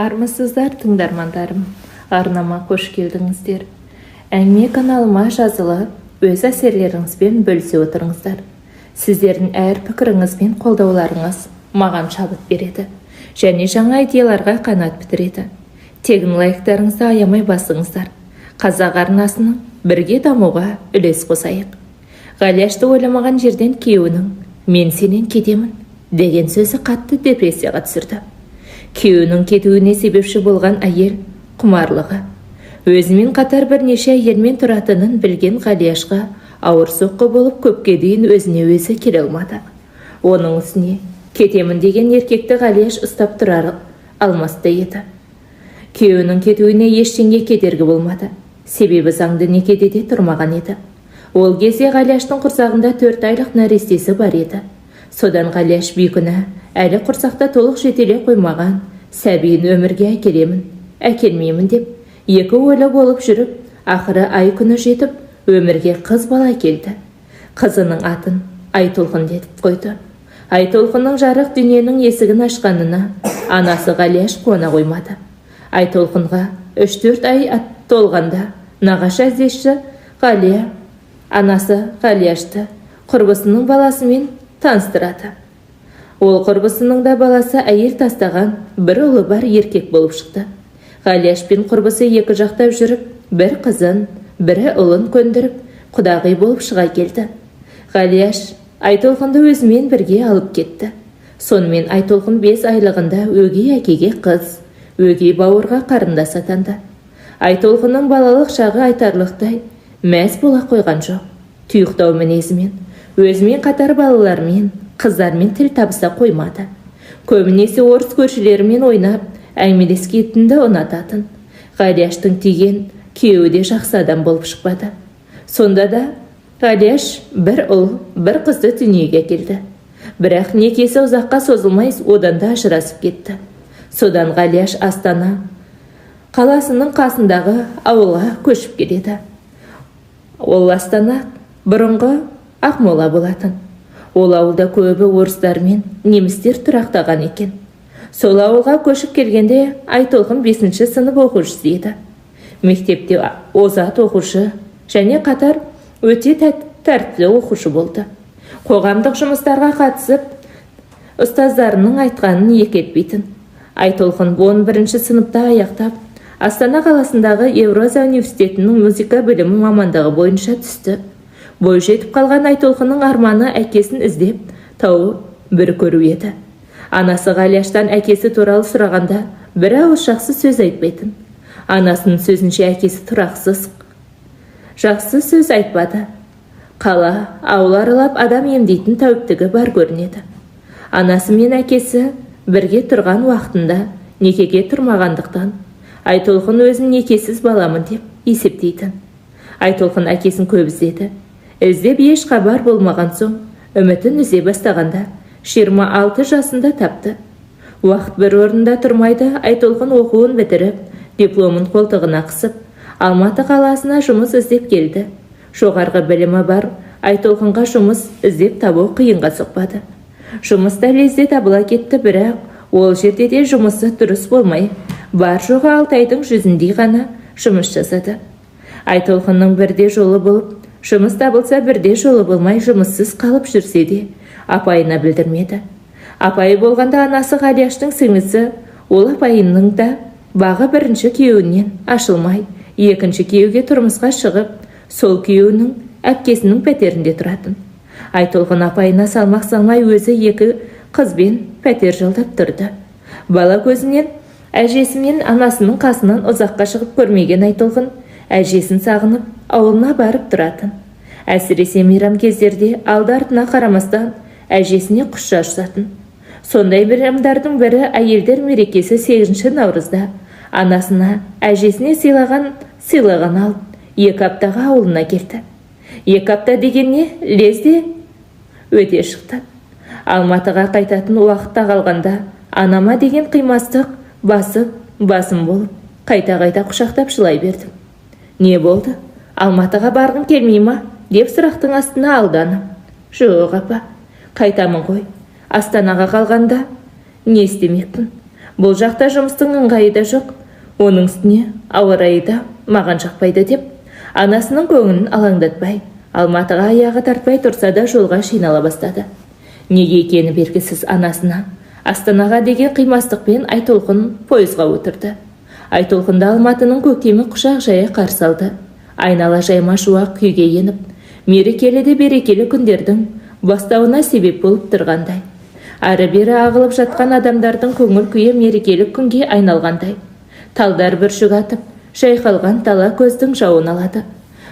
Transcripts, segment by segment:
Армысыздар тыңдармандарым, арнама қош келдіңіздер. Әңгіме каналыма жазылып, өз әсерлеріңізбен бөлісе отырыңыздар. Сіздердің әр пікіріңіз бен қолдауларыңыз маған шабыт береді, және жаңа идеяларға қанат бітіреді. Тегін лайктарыңызды аямай басыңыздар. Қазақ арнасының бірге дамуға үлес қосайық. Ғалияшты ойламаған жерден күйеуінің «мен сенен кетемін» деген сөзі қатты депрессияға түсірді. Күйеуінің кетуіне себепші болған әйел құмарлығы. Өзімен қатар бірнеше әйелмен тұратынын білген Ғалияшқа ауыр соққы болып көпке дейін өзіне өзі келе алмады. Оның үстіне кетемін деген еркекті Ғалияш ұстап тұрар алмасты еді. Күйеуінің кетуіне ештеңе кедергі болмады. Себебі заңды некедеде тұрмаған еді. Ол кезде Ғалияштың құрсағында 4 айлық нәрестесі бар еді. Содан Ғалияш бейкүнә әлі құрсақта толық жетеле қоймаған сәбиін өмірге әкелемін, әкелмеймін деп екі ойлы болып жүріп, ақыры ай күні жетіп, өмірге қыз бала келді. Қызының атын Айтолқын етіп қойды. Айтолқынның жарық дүниенің есігін ашқанына анасы Ғалияш қуана қоймады. Айтолқынға 3-4 ай толғанда нағашы әжесі Ғалия анасы Ғалияшты құрбысының баласымен таныстырады. Ол құрбысының да баласы әйел тастаған бір ұлы бар еркек болып шықты. Ғалияш пен құрбысы екі жақтап жүріп, бір қызын, бірі ұлын көндіріп, құдағи болып шыға келді. Ғалияш Айтолқынды өзімен бірге алып кетті. Сонымен Айтолқын 5 айлығында өгей әкеге қыз, өгей бауырға қарындас атанды. Айтолқынның балалық шағы айтарлықтай мәз бола қойған жоқ. Тұйықтау мінезімен, өзімен қатар балалармен, қыздармен тіл табыса қоймады. Көбінесе орыс көршілерімен ойнап, әңгімелескенді ұнататын. Ғалияштың тиген күйеуі де жақсы адам болып шықпады. Сонда да Ғалияш бір ұл, бір қызды дүниеге келді. Бірақ некесі ұзаққа созылмай, одан да ажырасып кетті. Содан Ғалияш Астана қаласының қасындағы ауылға көшіп келеді. Ол Астана бұрынғы Ақмола болатын. Ол ауылда көбі орыстар мен немістер тұрақтаған екен. Сол ауылға көшіп келгенде Айтолқын 5-ші сынып оқушысы еді. Мектепте озат оқушы және қатар өте тәртіплі оқушы болды. Қоғамдық жұмыстарға қатысып, ұстаздарының айтқанын екі етпейтін. Айтолқын 11-ші сыныпта аяқтап, Астана қаласындағы Еуразия университетінің музыка білімі мамандығы бойынша түсті. Бой жетіп қалған Айтолқынның арманы әкесін іздеп, тауып бір көру еді. Анасы Ғалияштан әкесі туралы сұрағанда бір ауыз жақсы сөз айтпайтын. Анасының сөзінше әкесі тұрақсыз. Жақсы сөз айтпады. Қала, ауыл аралап адам емдейтін тәуіптігі бар көрінеді. Анасы мен әкесі бірге тұрған уақытында некеге тұрмағандықтан Айтолқын өзін некесіз баламын деп есептейтін. Айтолқын әкесін көп іздеді. Іздеп еш хабар болмаған соң, үмітін үзе бастағанда 26 жасында тапты. Уақыт бір орында тұрмайды. Айтолқын оқуын бітіріп, дипломын қолтығына қысып, Алматы қаласына жұмыс іздеп келді. Жоғарғы білімі бар Айтолқынға жұмыс іздеп табу қиынға соқпады. Жұмыс та лезде табыла кетті, бірақ ол жерде де жұмысы дұрыс болмай, бар жоғы 6 айдың жүзіндей ғана жұмыс жасады. Айтолқынның бірде жолы болып, жұмыс табылса бірде жолы болмай жұмыссыз қалып жүрсе де, апайына білдірмеді. Апайы болғанда анасы Ғалияштың сіңлісі, ол апайының да бағы бірінші күйеуінен ашылмай, екінші күйеуге тұрмысқа шығып, сол күйеуінің әпкесінің пәтерінде тұратын. Айтолқын апайына салмақ салмай өзі 2 қызбен пәтер жалдап тұрды. Бала көзінен әжесі мен анасының қасынан ұзаққа шығып көрмеген Айтолқын әжесін сағынып, ауылына барып тұратын. Әсіресе мейрам кездерде алды-артына қарамастан әжесіне құшақ жасатын. Сондай мейрамдардың бірі әйелдер мерекесі 8 наурызда анасына әжесіне сыйлаған алып, 2 аптаға ауылына келді. 2 апта дегенне лезде өте шықты. Алматыға қайтатын уақытта қалғанда анама деген қимастық басым болып, қайта-қайта құшақтап жылай бердім. Не болды? Алматыға барғың келмей ма? Деп сұрақтың астына алданып. Жоқ апа, қайтамын ғой. Астанаға қалғанда не істемекпін? Бұл жақта жұмыстың ыңғайы да жоқ. Оның үстіне ауа райы да маған жақпайды деп, анасының көңілін алаңдатпай, Алматыға аяғы тартпай тұрса да жолға жинала бастады. Неге екені белгісіз анасына Астанаға деген қимастықпен Айтолқын пойызға отырды. Айтолқында Алматының көктемі құшақ жая қарсы алды. Айнала жайма шуақ күйге еніп, мерекелі де берекелі күндердің бастауына себеп болып тұрғандай. Ары-бері ағылып жатқан адамдардың көңіл күйі мерекелік күнге айналғандай. Талдар бүршік атып, шайқалған дала көздің жауын алады.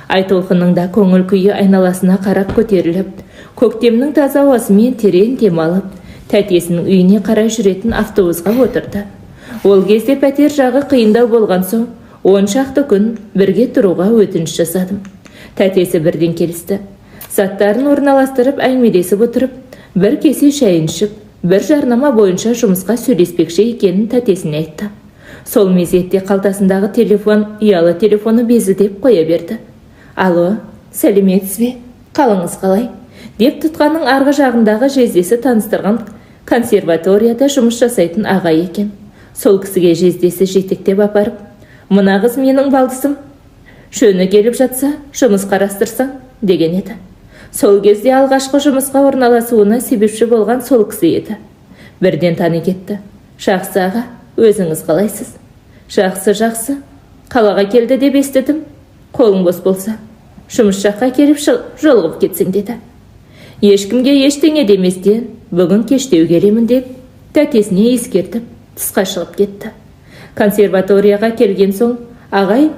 Айтолқынның да көңіл күйі айналасына қарап көтеріліп, көктемнің таза ауасымен терең демалып, тәтесінің үйіне қарай жүретін автобусқа отырды. Ол кезде пәтер жағы қиындау болған соң, 10 шақты күн бірге тұруға өтініш жасадым. Тәтесі бірден келісті. Заттарын орналастырып әңгімелесіп отырып, бір кесе шайын ішіп, бір жарнама бойынша жұмысқа сөйлеспекші екенін тәтесіне айтты. Сол мезетте қалтасындағы телефон, ұялы телефоны безілдеп қоя берді. Алло, сәлеметсіз бе? Қалыңыз қалай? Деп тұтқаның арғы жағындағы жездесі таныстырған консерваторияда жұмыс жасайтын ағай екен. Сол кісіге жездесі жетектеп апарып, мына қыз менің балдысым, шөні келіп жатса, жұмыс қарастырсаң, деген еді. Сол кезде алғашқы жұмысқа орналасуына себепші болған сол кісі еді. Бірден тани кетті. Жақсы аға, өзіңіз қалайсыз? Жақсы. Қалаға келді деп естідім. Қолың бос болса, жұмыс жаққа келіп жолығып кетсең деді. Ешкімге ештеңе деместен, бүгін кештеу келемін деп, тәтесіне ескертіп, тысқа шығып кетті. Консерваторияға келген соң, ағай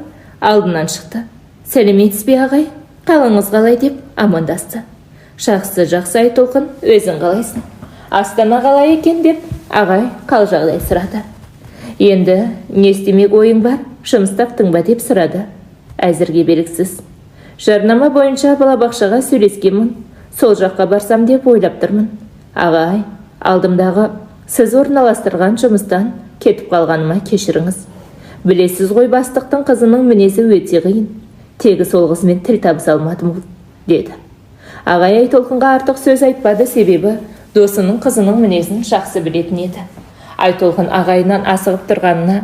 алдынан шықты. Сәлеметсіз бе ағай, қалыңыз қалай деп амандасты. Жақсы Айтолқын, өзің қалайсың? Астана қалай екен деп, ағай қал жағдай сұрады. Енді не істемек ойың бар, жұмыс таптың ба деп сұрады. Әзірге белгісіз. Жарнама бойынша балабақшаға сөйлескенмін. Сол жаққа барсам деп ойлап тұрмын. Ағай, алдымдағы сіз орналастырған жұмыстан кетіп қалғаныма кешіріңіз. Білесіз ғой, бастықтың қызының мінезі өте қиын. Тегі сол қызмен тіл табыса алмадым, деді. Ағай Айтолқынға артық сөз айтпады, себебі досының қызының мінезін жақсы білетін еді. Айтолқын ағайынан асығып тұрғанына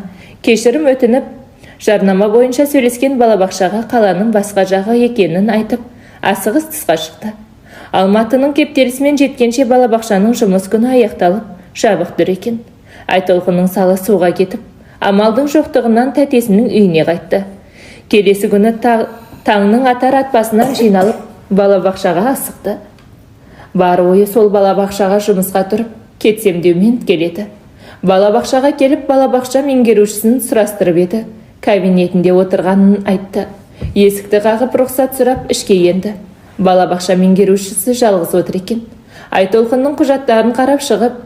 кешірім өтініп, жарнама бойынша сөйлескен балабақшаға қаланың басқа жағы екенін айтып, асығыс тысқа шықты. Алматының кептелісімен жеткенше балабақшаның жұмыс күні аяқталып, жабық тұр екен. Айтолқынның салы суға кетіп, амалдың жоқтығынан тәтесінің үйіне қайтты. Келесі күні таңның атар атпасынан жиналып, балабақшаға асықты. Бар ойы сол балабақшаға жұмысқа тұрып, кетсем деумен келеді. Балабақшаға келіп, балабақша меңгерушісін сұрастырып еді. Кабинетінде отырғанын айтты. Есікті қағып рұқсат сұрап ішке енді. Балабақша меңгерушісі жалғыз отыр екен. Айтолқынның құжаттарын қарап шығып,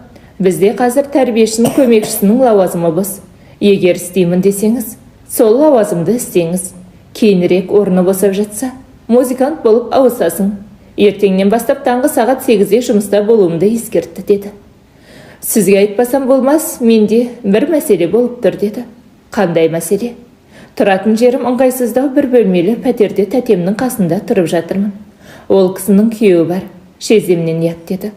бізде қазір тәрбиешінің көмекшісінің лауазымы бос. Егер істеймін десеңіз, сол лауазымды істеңіз. Кейінірек орны босап жатса, музыкант болып ауысасың. Ертеңнен бастап таңғы сағат 8-де жұмыста болуымды ескертті, деді. Сізге айтпасам болмас, менде бір мәселе болып тұр, деді. Қандай мәселе? Тұратын жерім ыңғайсыздау, бір бөлмелі пәтерде тәтемнің қасында тұрып жатырмын. Ол кісінің күйеуі бар, шеземнен ұят, деді.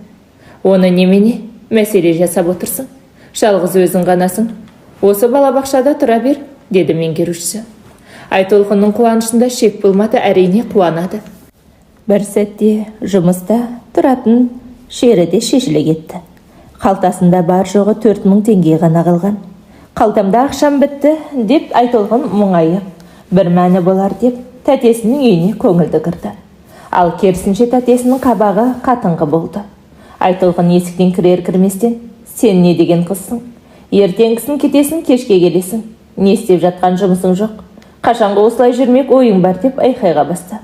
Оны немене мәселе жасап отырсың? Жалғыз өзің ғанасың. Осы балабақшада тұра бер, деді меңгерушісі. Айтолқынның қуанышында шек болмады, әрине қуанады. Бір сәтте жұмыста тұратын жері де шешіле кетті. Қалтасында бар жоғы 4000 теңге ғана қалған. Қалтамда ақшам бітті, деп Айтолқын мұңайып, бір мәні болар деп тәтесінің үйіне көңілді кірді. Ал керісінше тәтесінің қабағы қатыңғы болды. Айтолқын есіктен кірер-кірместен, сен не деген қызсың? Ертеңгісін кетесің, кешке келесің. Не істеп жатқан жұмысың жоқ? Қашанғы осылай жүрмек ойың бар деп айқайға басты.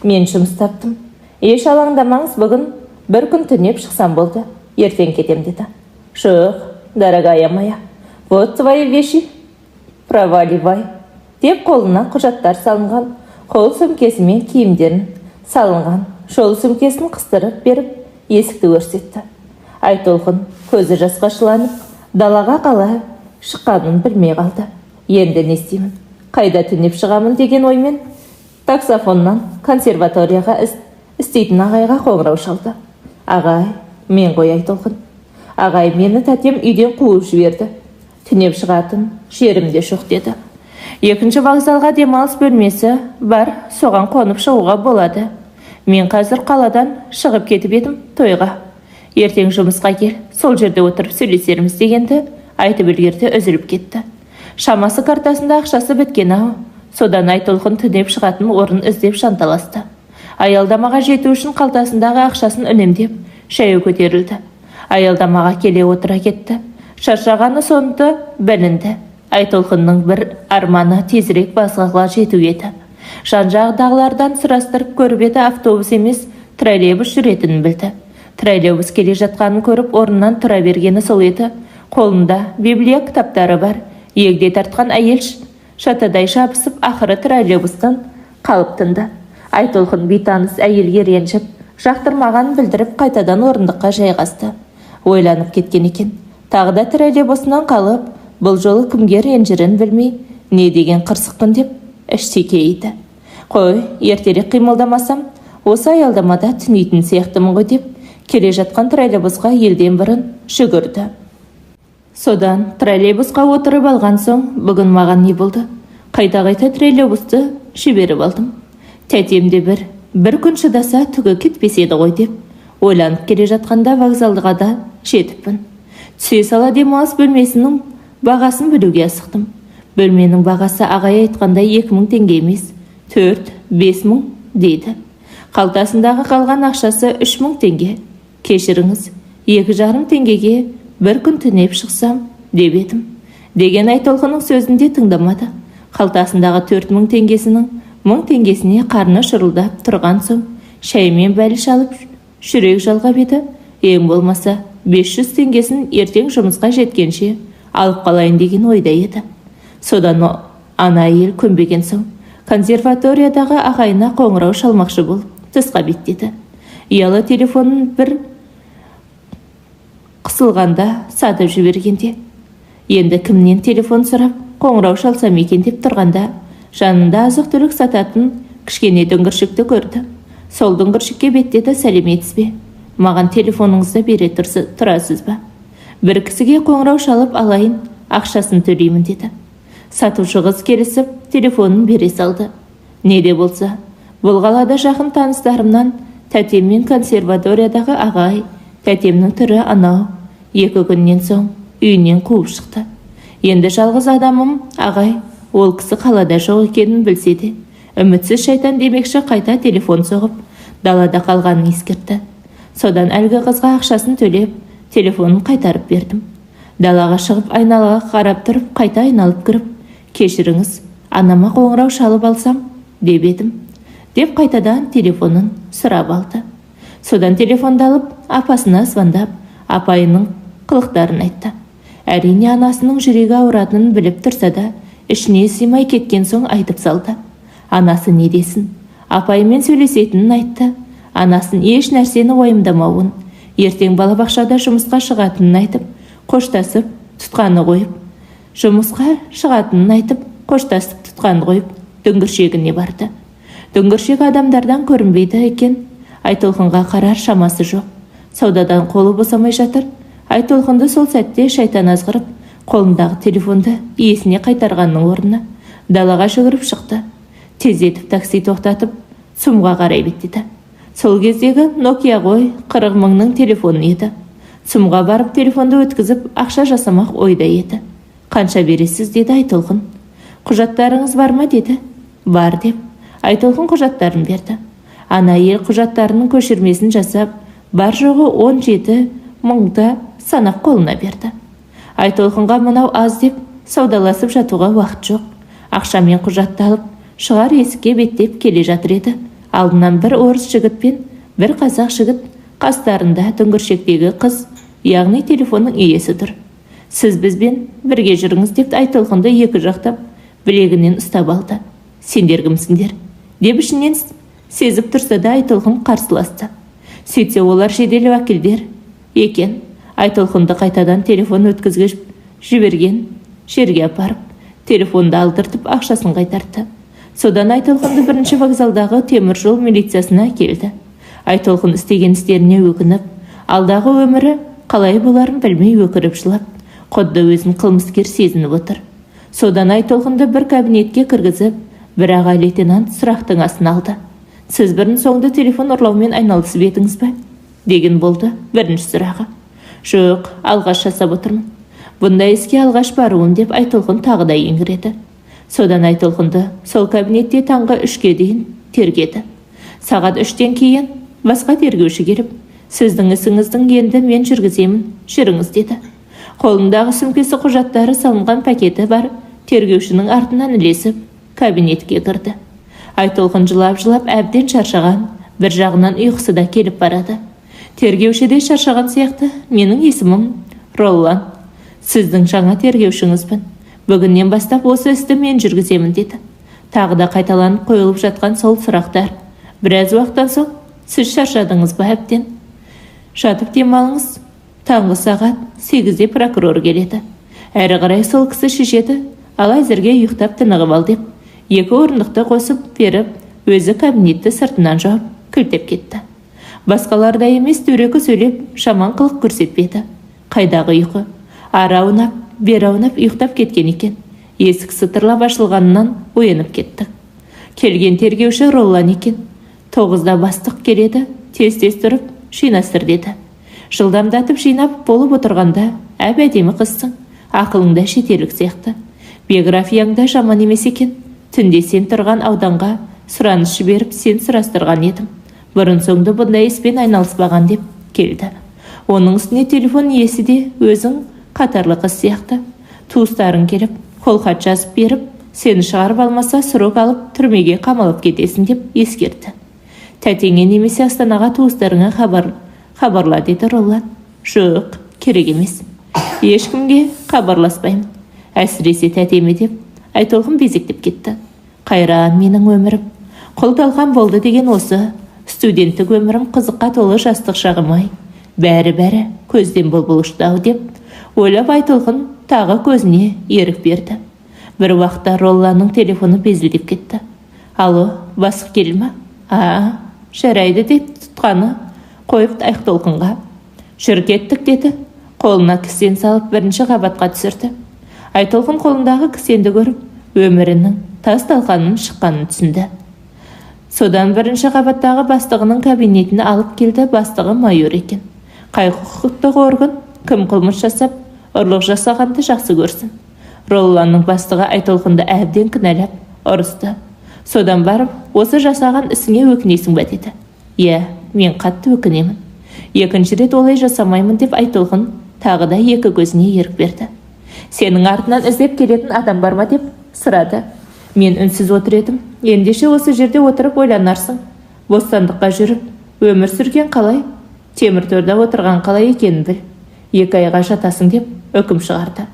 Мен жұмыс таптым. Еш алаңдамаңыз, бүгін бір күн түнеп шықсам болды. Ертең кетем, деді. Жоқ, дорогая моя, вот твои вещи, проваливай, деп қолына құжаттар салынған, қол сөмкесімен киімдерін салынған жол сөмкесін қыстырып беріп, есікті көрсетті. Айтолқын көзі жасқа шыланып, далаға қалай шыққанын білмей қалды. Енді не істеймін? Қайда түнеп шығамын деген оймен таксофоннан консерваторияға істейтін ағайға қоңырау шалды. Ағай, мен ғой Айтолқын. Ағай, мені тәтем үйден қуып жіберді. Түнеп шығатын жерімде жоқ деді. Екінші вокзалға демалыс бөлмесі бар, соған қонып шығуға болады. Мен қазір қаладан шығып кетіп едім тойға. Ертең жұмысқа кел, сол жерде отырып сөйлесерміз дегенді айтып үлгерді, үзіліп кетті. Шамасы картасында ақшасы біткен-ау. Содан Айтолқын түнеп шығатын орын іздеп жанталасты. Аялдамаға жету үшін қалтасындағы ақшасын үнемдеп, шәйі көтерілді. Аялдамаға келе отыра кетті. Шаршағаны сонды білінді. Айтолқынның бір арманы тезірек басқаға жету еді. Жан-жағдағылардан сұрастырып көріп еді, автобус емес, троллейбус жүретінін білді. Троллейбус келе жатқанын көріп, орнынан тұра бергені сол еді. Қолында библия кітаптары бар. Егде тартқан әйел шатадай шабысып, ақыры троллейбустан қалып тынды. Айтолқын бейтаныс әйелге ренжіп, жақтырмағанын білдіріп, қайтадан орындыққа жайғасты. Ойланып кеткен екен. Тағы да троллейбусынан қалып, бұл жолы кімге ренжірін білмей, не деген қырсықпын деп іштей кейіді. Қой, ертерек қимылдамасам, осы аялдамада түнейтін сияқтымын ғой деп, келе жатқан троллейбусқа елден бұрын жүгірді. Содан троллейбусқа отырып алған соң, бүгін маған не болды? Қайта-қайта троллейбусты жіберіп алдым. Тәтемде бір күн шыдаса түгі кетпес еді ғой деп, ойланып келе жатқанда вокзалға да жетіппін. Түсе сала демалыс бөлмесінің бағасын білуге асықтым. Бөлменің бағасы ағай айтқандай 2000 теңге емес, 4-5 мың дейді. Қалтасындағы қалған ақшасы 3000 теңге. Кешіріңіз, 2,5 теңгеге бір күн түнеп шықсам деп едім. Деген Айтолқынның сөзінде тыңдамады. Қалтасындағы 4000 теңгесінің 1000 теңгесіне қарны шырылдап тұрған соң, шаймен бәліш алып жүрек жалғап еді. Ең болмаса 500 теңгесін ертең жұмысқа жеткенше алып қалайын деген ойда еді. Содан ана әйел көнбеген соң, консерваториядағы ағайына қоңырау шалмақшы болып, тысқа беттеді. Ұялы телефонын бір қысылғанда сатып жібергенде, енді кімнен телефон сұрап, қоңырау шалсам екен деп тұрғанда, жанында азық-түлік сататын кішкене дүңгіршікті көрді. Сол дүңгіршікке беттеді, сәлеметсіз бе? Маған телефоныңызды бере тұрасыз ба? Бір кісіге қоңырау шалып алайын, ақшасын төлеймін деді. Сатушы қыз келісіп, телефонын бере салды. Не де болса, бұл қалада жақын таныстарымнан тәтем мен консерваториядағы ағай, тәтемнің түрі анау. 2 күннен соң үйінен қуып шықты. Енді жалғыз адамым ағай, ол кісі қалада жоқ екенін білсе де, үмітсіз шайтан демекші қайта телефон соғып, далада қалғанын ескертті. Содан әлгі қызға ақшасын төлеп, телефонын қайтарып бердім. Далаға шығып, айналаға қарап тұрып, қайта айналып кіріп, кешіріңіз, анама қоңырау шалып алсам деп едім. Деп қайтадан телефонын сұрап алды. Содан телефонды алып, апасына звондап, апайының қылықтарын айтты. Әрине анасының жүрегі ауыратынын біліп тұрса да, ішіне сыймай кеткен соң айтып салды. Анасы не десін? Апайымен сөйлесетінін айтты. Анасын еш нәрсені ойымдамауын, ертең балабақшада жұмысқа шығатынын айтып, қоштасып, тұтқаны қойып, жұмысқа шығатынын айтып, қоштасып, тұтқаны қойып, дүңгіршегіне барды. Дүңгіршек адамдардан көрінбейді екен, Айтолқынға қарар шамасы жоқ. Саудадан қолы босамай жатыр. Айтолқынды сол сәтте шайтан азғырып, қолындағы телефонды иесіне қайтарғанның орнына далаға жүгіріп шықты. Тездетіп такси тоқтатып, ЦУМға қарай беттеді. Сол кездегі Nokia ғой 40 мыңның телефоны еді. ЦУМға барып телефонды өткізіп, ақша жасамақ ойда еді. Қанша бересіз деді Айтолқын. Құжаттарыңыз бар ма деді. Бар деп. Айтолқын құжаттарын берді. Ана әйел құжаттарының көшірмесін жасап, бар жоғы 17 мыңды санап қолына берді. Айтолқынға мынау аз деп саудаласып жатуға уақыт жоқ. Ақшамен құжатты алып, шығар есікке беттеп келе жатыр еді. Алдынан бір орыс жігіт пен бір қазақ жігіт, қастарында дүңгіршектегі қыз, яғни телефонның иесі тұр. Сіз бізбен бірге жүріңіз деп Айтолқынды екі жақтап білегінен ұстап алды. Сендер кімсіңдер? Деп ішінен сезіп тұрса да Айтолқын қарсыласты. Сөйтсе олар жедел уәкілдер екен. Айтолқынды қайтадан телефон өткізгіш жіберген жерге апарып, телефонды алдыртып ақшасын қайтарды. Содан Айтолқынды бірінші вокзалдағы темір жол милициясына келді. Айтолқын істеген істеріне өкініп, алдағы өмірі қалай боларын білмей өкіріп жылап, Құдды өзін қылмыскер сезініп отыр. Содан Айтолқынды бір кабинетке кіргізіп, бірақ лейтенант сұрақтың астына алды. Сіз бұрын соңды телефон ұрлаумен айналысып едіңіз бе? Деген болды бірінші сұрағы. Жоқ, алғаш жасап отырмын. Бұндай іске алғаш баруым деп Айтолқын тағы да еңіреді. Содан Айтолқынды сол кабинетте таңғы 3-ке дейін тергеді. Сағат 3-тен кейін басқа тергеуші келіп, сіздің ісіңіздің енді мен жүргіземін, жүріңіз деді. Қолындағы сөмкесі құжаттары салынған пакеті бар тергеушінің артынан ілесіп кабинетке кірді. Айтолқын жылап-жылап әбден шаршаған, бір жағынан ұйқысы да келіп барады. Тергеуші де шаршаған сияқты, менің есімім Роллан. Сіздің жаңа тергеушіңізбін. Бүгіннен бастап осы істі мен жүргіземін деді. Тағы да қайталанып қойылып жатқан сол сұрақтар. Біраз уақыттан соң, сіз шаршадыңыз ба әбден? Жатып демалыңыз. Таңғы сағат 8-де прокурор келеді. Әрі қарай сол кісі шешеді, ал әзірге ұйықтап тынығып ал деп. 2 орындықты қосып беріп, өзі кабинетті сыртынан жауып, кілтеп кетті. Басқаларда емес дөрекі сөйлеп, жаман қылық көрсетпеді. Қайдағы ұйқы? Ары аунап, бері аунап ұйықтап кеткен екен. Есік сытырлап ашылғанынан оянып кеттік. Келген тергеуші Роллан екен. 9-да бастық келеді, тез-тез тұрып, жинастыр деді. Жылдамдатып жинап болып отырғанда, әдемі қызсың, ақылыңда шетелік сияқты. Биографияңда жаман емес екен. Түнде сен тұрған ауданға сұраныс жіберіп сен сұрастырған едім. Бұрын соңды бұндай іспен айналыспаған деп келді. Оның үстіне телефон иесі де өзің қатарлы қыз сияқты. Туыстарың келіп, қолхат жазып беріп, сені шығарып алмаса срок алып түрмеге қамалып кетесің деп ескертті. Тәтеңе немесе Астанаға туыстарыңа хабарла деді Роллан. Жоқ, керек емес. Ешкімге хабарласпаймын. Әсіресе тәтеме деп Айтолқын безектеп кетті. Қайран менің өмірім. Құл-талқан болды деген осы. Студенттік өмірім қызыққа толы жастық шағым-ай. Бәрі көзден бұлбұл ұшты-ау деп ойлап Айтолқын тағы көзіне ерік берді. Бір уақытта Ролланның телефоны безілдеп кетті. Алло, басып келді ма? Жарайды деп тұтқаны қойып Айтолқынға. Жүр кеттік деді. Қолына кісен салып бірінші қабатқа түсірді. Айтолқын қолындағы кісенді көріп, өмірінің тас-талқанның шыққанын түсінді. Содан бірінші қабаттағы бастығының кабинетіне алып келді. Бастығы майор екен. Қай құқықтық орган кім қылмыс жасап, ұрлық жасағанды жақсы көрсін. Ролланның бастығы Айтолқынды әбден кінәлап, ұрысты. Содан барып, осы жасаған ісіңе өкінесің бе деді. Иә, мен қатты өкінемін. Екінші рет олай жасамаймын деп Айтолқын тағы да 2 көзіне ерік берді. Сенің артынан іздеп келетін адам бар ма деп сұрады. Мен үнсіз отыр едім. Ендеше осы жерде отырып ойланарсың. Бостандыққа жүріп, өмір сүрген қалай? Темір торда отырған қалай екенін біл. 2 айға жатасың деп үкім шығарды.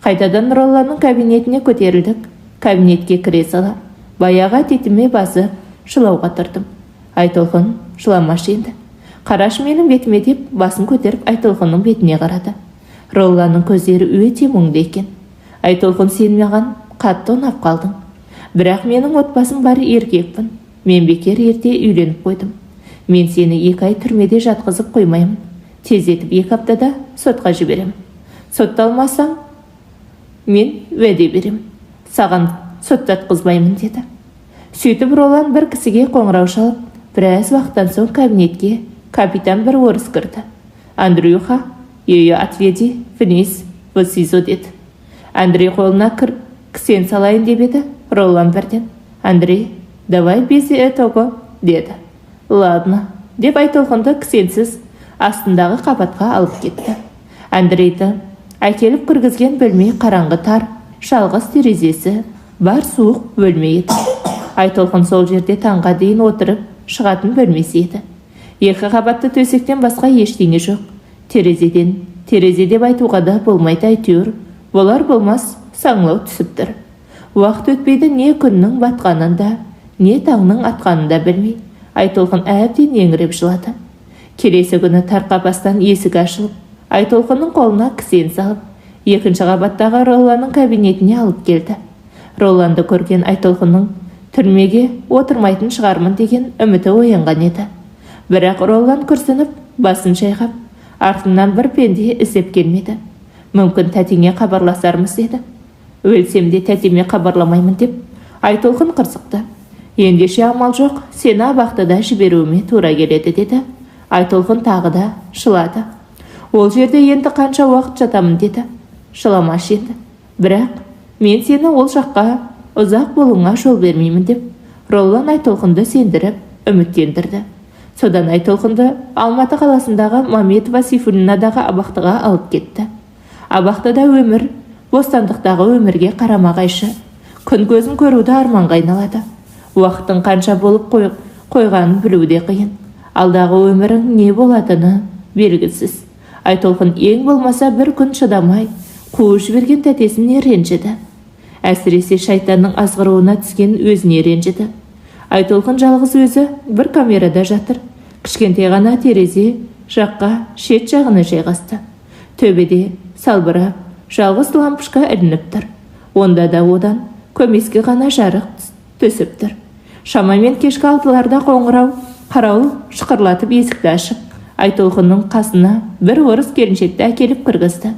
Қайтадан Ролланның кабинетіне көтерілдік. Кабинетке кіре сала, баяға тетіме басып, жылауға тұрдым. Айтолқын жыламашы енді. Қарашы менің бетіме деп басын көтеріп Айтолқынның бетіне қарады. Ролланның көздері өте мұңды екен. Айтолқын сен маған қатты ұнап қалдың. Бірақ менің отбасым бар еркекпін. Мен бекер ерте үйленіп қойдым. Мен сені 2 ай түрмеде жатқызып қоймаймын. Тездетіп 2 аптада сотқа жіберем. Сотталмасаң, мен уәде берем. Саған соттатқызбаймын деді. Сөйтіп Роллан бір кісіге қоңырау шалып, біраз уақыттан соң кабинетке капитан бір орыс кірді. Андрюха, ее отведи вниз в СИЗО деді. Андрей қолына кісен салайын деп еді. Роллан бірден: Андрей, давай без этого деді. Ладно, деп Айтолқынды кісенсіз астындағы қабатқа алып кетті. Андрейді әкеліп кіргізген бөлме қараңғы тар, жалғыз терезесі бар суық бөлме еді. Айтолқын сол жерде таңға дейін отырып шығатын бөлмесі еді. 2 қабатты төсектен басқа ештеңе жоқ. Терезе деп айтуға да болмайды әйтеуір. Болар болмас саңлау түсіп тұр. Уақыт өтпейді, не күннің батқанында, не таңның атқанында білмей, Айтолқын әбден еңіреп жылады. Келесі күні тар қапастан есік ашылып, Айтолқынның қолына кісен салып, 2 қабаттағы Ролланның кабинетіне алып келді. Ролланды көрген Айтолқынның түрмеге отырмайтын шығармын деген үміті оянған еді. Бірақ Роллан күрсініп, басын шайқап, артынан бір пенде іздеп келмеді. мүмкін тәтеңе хабарласармыз деді. Өлсем де тәтеме хабарламаймын деп Айтолқын қырсықты. Ендеше амал жоқ, сені абақтыда жіберуіме тура келеді деді. Айтолқын тағы да шылады. Ол жерде енді қанша уақыт жатамын деді. Шыламаш енді. Бірақ мен сені ол жаққа ұзақ болуыңа жол бермеймін деп Роллан Айтолқынды сендіріп, үміттендірді. Содан Айтолқынды Алматы қаласындағы Маметова Сейфуллинадағы абақтыға алып кетті. Абақтыда өмір, бостандықтағы өмірге қарама-қайшы. Күн көзін көруді арманға айналады. Уақыттың қанша болып қойғанын білуде қиын. Алдағы өмірің не болатыны белгісіз. Айтолқын ең болмаса бір күн шыдамай, қуып жіберген тәтесіне ренжіді. Әсіресе шайтанның азғыруына түскен өзіне ренжіді. Айтолқын жалғыз өзі бір камерада жатыр. Кішкентай ғана терезе жаққа шет жағына жайғасты. Төбеде салбырап, жалғыз лампышқа ілініп тұр. Онда да одан көмеске ғана жарық түсіп тұр. Шамамен кешкі 6-ларда қоңырау қарауыл шықырлатып есікті ашып, Айтолқынның қасына бір орыс келіншекті әкеліп кіргізді.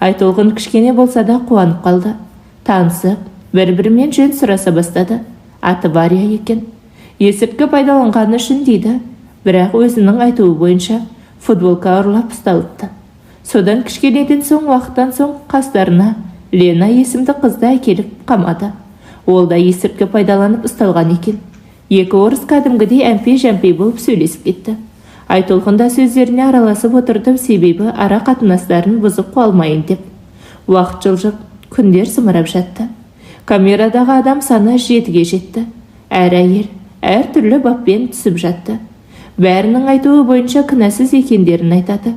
Айтолқын кішкене болса да қуанып қалды. Танысып, бір-бірімен жөн сұраса бастады. Аты Варя екен. Есірткі пайдаланғаны үшін дейді. Бірақ өзінің айтуы бойынша футболка ұрлап ұсталыпты. Содан кішкенеден соң уақыттан соң қастарына Лена есімді қызды әкеліп қамады. Ол да есірткі пайдаланып ұсталған екен. Екі орыс кәдімгідей әмпей-жәмпей болып сөйлесіп кетті. Айтолқын да сөздеріне араласып отырды, себебі ара қатынастарын бұзып қалмайын деп. Уақыт жылжып, күндер сымырап жатты. Камерадағы адам саны 7-ге жетті. Әр әйел әр түрлі баппен түсіп жатты. Бәрінің айтуы бойынша кінәсіз екендерін айтады.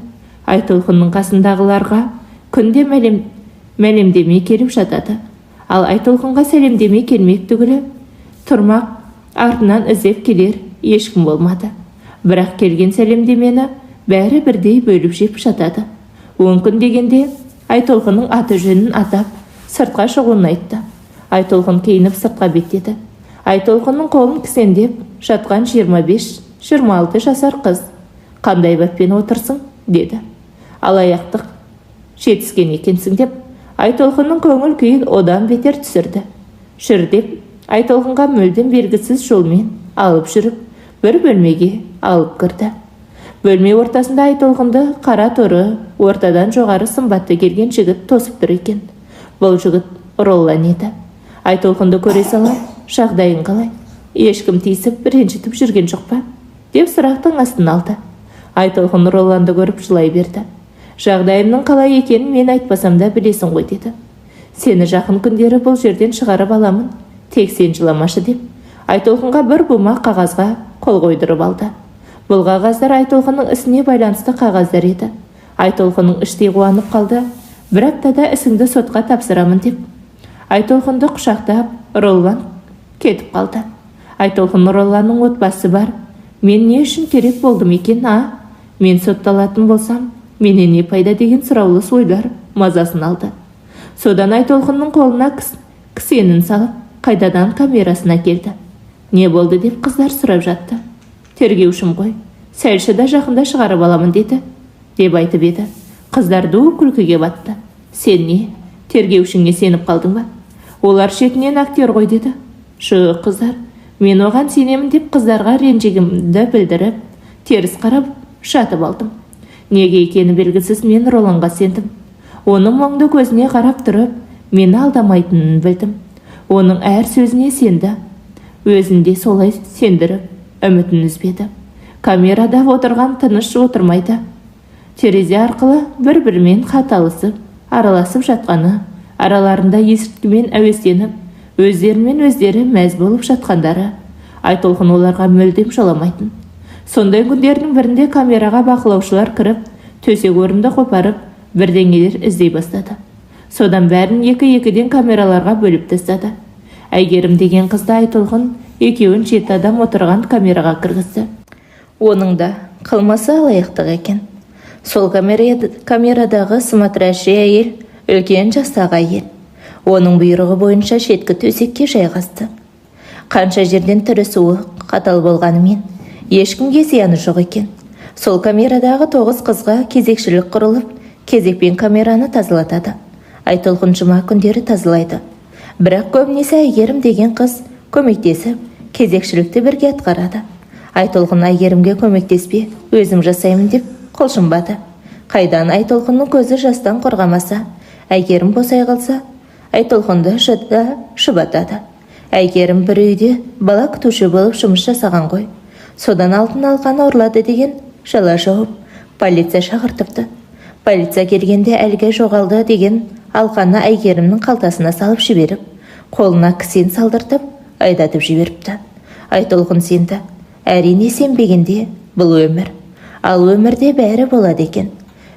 Айтолқынның қасындағыларға күнде мәлемдемей келіп жатады. Ал Айтолқынға сәлемдемей келмек түгілі тұрмақ артынан іздеп келер ешкім болмады. Бірақ келген сәлемдемені бәрі бірдей бөліп жеп жатады. 10 күн дегенде Айтолқынның аты жөнін атап сыртқа шығуын айтты. Айтолқын кейініп сыртқа беттеді. Айтолқынның қолын кісендеп жатқан 25-26 жасар қыз. Қандай баппен отырсың? Деді. Алаяқтық жетіскен екенсің деп Айтолқынның көңіл күйін одан бетер түсірді. Жүр деп Айтолқынға мүлдем белгісіз жолмен алып жүріп, бір бөлмеге алып кірді. Бөлме ортасында Айтолқынды қара торы, ортадан жоғары сымбатты келген жігіт тосып тұр екен. Бұл жігіт Роллан еді. Айтолқынды көре сала, жағдайың қалай? Ешкім тиісіп, ренжітіп жүрген жоқ па? Деп сұрақтың астын алды. Айтолқын Ролланды көріп жылай берді. Жағдайымның қалай екенін мен айтпасам да білесің ғой деді. Сені жақын күндері бұл жерден шығарып аламын. Тек сен жыламашы деп Айтолқынға бір бума қағазға қол қойдырып алды. Бұл қағаздар Айтолқынның ісіне байланысты қағаздар еді. Айтолқынның іштей қуанып қалды. Бір аптада ісіңді сотқа тапсырамын деп. Айтолқынды құшақтап, Роллан кетіп қалды. Айтолқын Ролланның отбасы бар. Мен не үшін керек болдым екен, Мен сотталатын болсам, менен не пайда деген сұраулы ойлар мазасын алды. Содан Айтолқынның қолына кісенін салып, қайдадан камерасына келді. Не болды деп қыздар сұрап жатты. Тергеушім ғой, сәлшіда жақында шығарып аламын деді, деп айтып еді. Қыздар ду күлкіге батты. Сен не, тергеушіңе сеніп қалдың ба? Олар шетінен актер ғой деді. Шығы қыздар, мен оған сенемін деп қыздарға ренжігімді білдіріп, теріс қарап жатып алдым. Неге екені белгісіз мен Ролланға сендім. Оның мұңды көзіне қарап тұрып, мені алдамайтынын білдім. Оның әр сөзіне сенді. Өзінде солай сендіріп, үмітін үзбеді. Камерада отырған тыныш отырмайды. Терезе арқылы бір-бірімен хат алысып, араласып жатқаны, араларында есірткімен әуестеніп, өздерімен өздері мәз болып жатқандары. Айтолқын оларға мүлдем жоламайтын. Сондай күндердің бірінде камераға бақылаушылар кіріп, төсек орынды қопарып, бірдеңелер іздей бастады. Содан бәрін екі-екіден камераларға бөліп тастады. Әйгерім деген қызды Айтолқын екеуін 7 адам отырған камераға кіргізді. Оның да қылмысы алаяқтық екен. Сол камерадағы смотрящий әйел үлкен жастағы әйел. Оның бұйрығы бойынша шеткі төсекке жайғасты. Қанша жерден түрі суы қатал болғанымен ешкімге зияны жоқ екен. Сол камерадағы 9 қызға кезекшілік құрылып, кезекпен камераны тазалатады. Айтолқын жұма күндері тазалайды. Бірақ көбінесе Әйгерім деген қыз көмектесіп, кезекшілікті бірге атқарады. Айтолқын Әйгерімге көмектеспе, өзім жасаймын деп қолшынбады. Қайдан Айтолқынның көзі жастан қорғамаса, Әйгерім босай қалса, Айтолқынды шұбатады. Әйгерім бір үйде бала күтуші болып жұмыс жасаған ғой. Содан алтын алқаны ұрлады деген жала жауып, полиция шақыртыпты. Полиция келгенде әлгі жоғалды деген алқаны Әйгерімнің қалтасына салып жіберіп, қолына кісен салдыртып, айдатып жіберіпті. Айтолқын сенді. Әрине сенбегенде бұл өмір. Ал өмірде бәрі болады екен.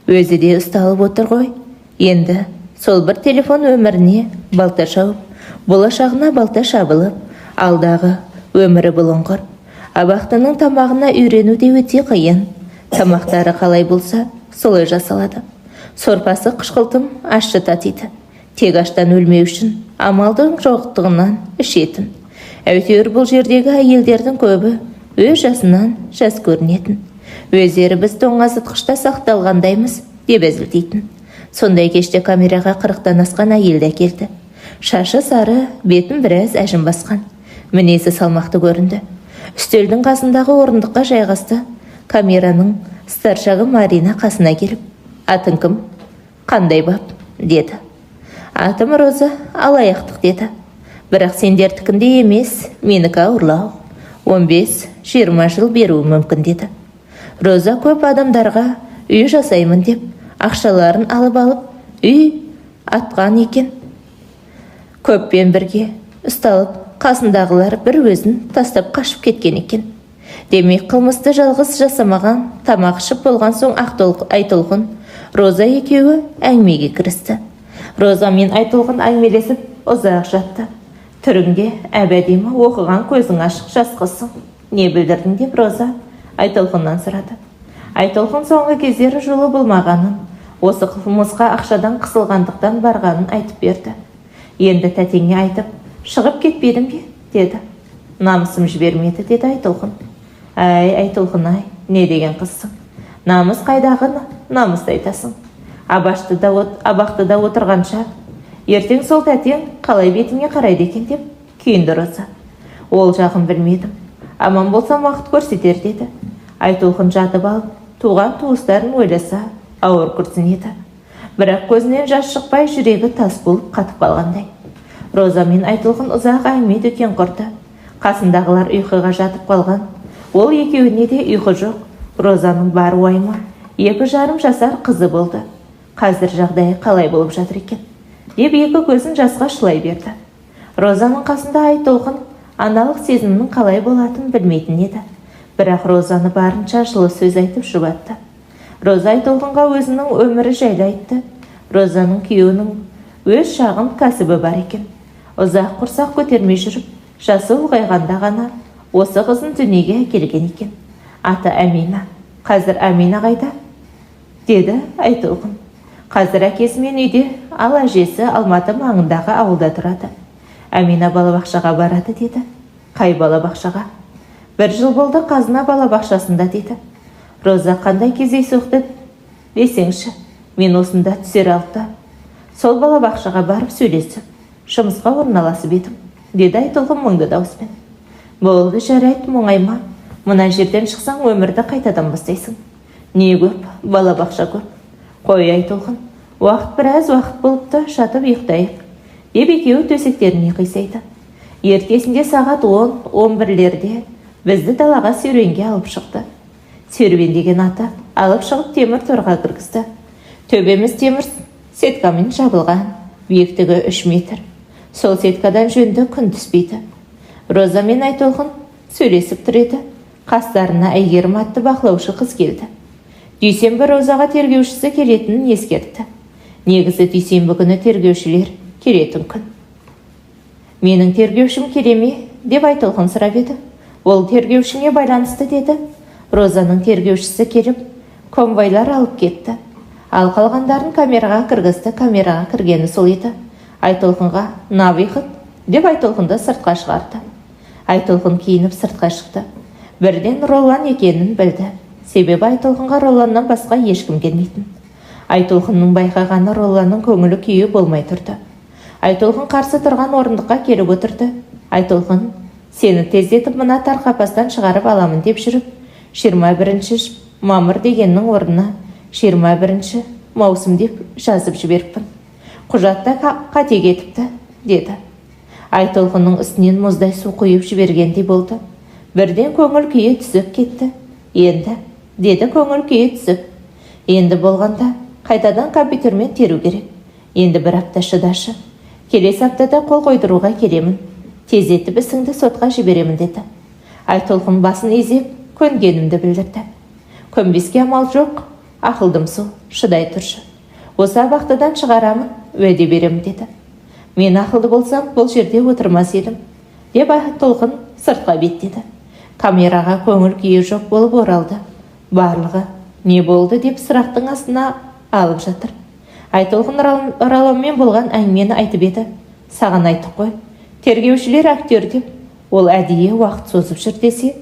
Өзі де ұсталып отыр ғой. Енді сол бір телефон өміріне балта шауып, болашағына балта шабылып, алдағы өмірі бұлыңғыр. Абақтының тамағына үйрену де өте қиын. Тамақтары қалай болса, солай жасалады. Сорпасы қышқылтым ащы татиды. Тек аштан өлмеу үшін амалдың жоқтығынан ішетін. Әйтеуір бұл жердегі әйелдердің көбі өз жасынан жас көрінетін. Өздері біз тоңазытқышта сақталғандаймыз деп әзілдейтін. Сондай кеште камераға 40-тан асқан әйелді әкелді. Шашы сары, бетін біраз әжім басқан. Мінезі салмақты көрінді. Үстелдің қасындағы орындыққа жайғасты. Камераның старшағы Марина қасына келіп, «Атың кім? Қандай бап?» деді. «Атым Роза, алаяқтық» деді. «Бірақ сендердікіндей емес, менікі ұрлау. 15-20 жыл беруі мүмкін» деді. Роза көп адамдарға үй жасаймын деп, ақшаларын алып, үй атқан екен. Көппен бірге ұсталып, қасындағылар бір өзін тастап қашып кеткен екен. Демек қылмысты жалғыз жасамаған, тамақ ішіп болған соң Айтолқын, Роза екеуі әңгімеге кірісті. Роза мен Айтолқын әңгімелесіп ұзақ жатты. «Түріңде әбәдемі оқыған көзің ашық жас қызсың. Не білдірдің?» деп Роза Айтолқыннан сұрады. Айтолқын соңғы кездері жолы болмағанын, осы қылмысқа ақшадан қысылғандықтан барғанын айтып берді. «Енді тәтеңе айтып, шығып кетпедім бе?» деді. «Намысым жібермеді» деді Айтолқын. «Әй, Айтолқын-ай, не деген қызсың? Намыс қайдағыны намысты айтасың. Абақтыда отырғанша, ертең сол тәтең қалай бетіңе қарайды екен» деп күйінді Роза. «Ол жағын білмедім. Аман болсам уақыт көрсетер» деді. Айтолқын жатып алып, туған туыстарын ойласа, ауыр күрсінеді. Бірақ көзінен жас шықпай, жүрегі тас болып қатып қалғандай. Роза мен Айтолқын ұзақ әңгіме дүкен құрды. Қасындағылар ұйқыға жатып қалған. Ол екеуіне де ұйқы жоқ. Розаның бар уайымы 2,5 жасар қызы болды. Қазір жағдайы қалай болып жатыр екен деп екі көзін жасқа шылай берді. Розаның қасында Айтолқын аналық сезімнің қалай болатынын білмейтін еді. Бірақ Розаны барынша жылы сөз айтып жұбатты. Роза Айтолқынға өзінің өмірі жайлы айтты. Розаның күйеуінің өз шағын кәсібі бар екен. Ұзақ құрсақ көтермей жүріп, жасы ұлғайғанда ғана осы қызын дүниеге әкелген екен. Аты Әмина. «Қазір Әмина қайда?» деді Айтолқын. «Қазір әкесімен үйде, ал әжесі Алматы маңындағы ауылда тұрады. Әмина балабақшаға барады» деді. «Қай балабақшаға?» «1 жыл болды Қазына балабақшасында» деді. Роза қандай кездейсоқты десеңші, мен осында түсер алды. Сол балабақшаға барып сөйлесіп, жұмысқа орналасып едім» деді Айтолқын мұңды дауыспен. «Болды, жарайды, мұңайма. Мына жерден шықсаң өмірді қайтадан бастайсың. Не көп, балабақша көп. Қой Айтолқын, уақыт біраз уақыт болыпты, жатып ұйықтайық» деп екеуі төсектеріне қисайды. Ертесінде сағат 10-11-лерде бізді далаға серуенге алып шықты. Серуен деген аты алып шығып темір торға кіргізді. Төбеміз темір сеткамен жабылған, биіктігі 3 метр. Сол сеткадан жөнді күн түспейді. Роза мен Айтолқын сөйлесіп тұр еді. Қастарына Әйгерім атты бақылаушы қыз келді. Дүйсенбі Розаға тергеушісі келетінін ескертті. Негізі дүйсенбі күні тергеушілер келетін күн. «Менің тергеушім келе ме?» деп Айтолқын сұрап еді. «Ол тергеушіңе байланысты» деді. Розаның тергеушісі келіп, конвойлар алып кетті. Ал қалғандарын камераға кіргізді. Камераға кіргені сол еді. Айтолқынға «На выход» деп Айтолқынды сыртқа шығарды. Айтолқын киініп сыртқа шықты. Бірден Роллан екенін білді. Себебі Айтолқынға Ролланнан басқа ешкім келмейтін. Айтолқынның байқағаны Ролланың көңілі күйі болмай тұрды. Айтолқын қарсы тұрған орындыққа келіп отырды. Айтолқын, сені тездетіп мына тар қапастан шығарып аламын деп жүріп, 21 мамыр дегеннің орнына 21 маусым деп жазып жіберіппін. Құжатта қате кетіпті, деді. Айтолқынның үстінен мұздай су құйып жібергендей болды. Бірден көңіл күйі түсіп кетті. Енді, деді көңіл күйі түсіп. Енді болғанда қайтадан компьютермен теру керек. Енді бір апта шыдашы. Келесі аптада қол қойдыруға келемін. Тездетіп ісіңді сотқа жіберемін, деді. Айтолқын басын изеп, көнгенімді білдірді. Көнбеске амал жоқ, ақылдым су, шыдай тұршы. Осы абақтыдан шығарамын, уәде беремін, деді. Мен ақылды болсам, бұл жерде отырмас едім, деп Айтолқын сыртқа беттеді. Камераға көңіл күйі жоқ болып оралды. Барлығы не болды деп сұрақтың астына алып жатыр. Айтолқын Ролламен болған әңгімені айтып еді. Саған айттық қой, тергеушілер актер деп, ол әдейі уақыт созып жүр десе,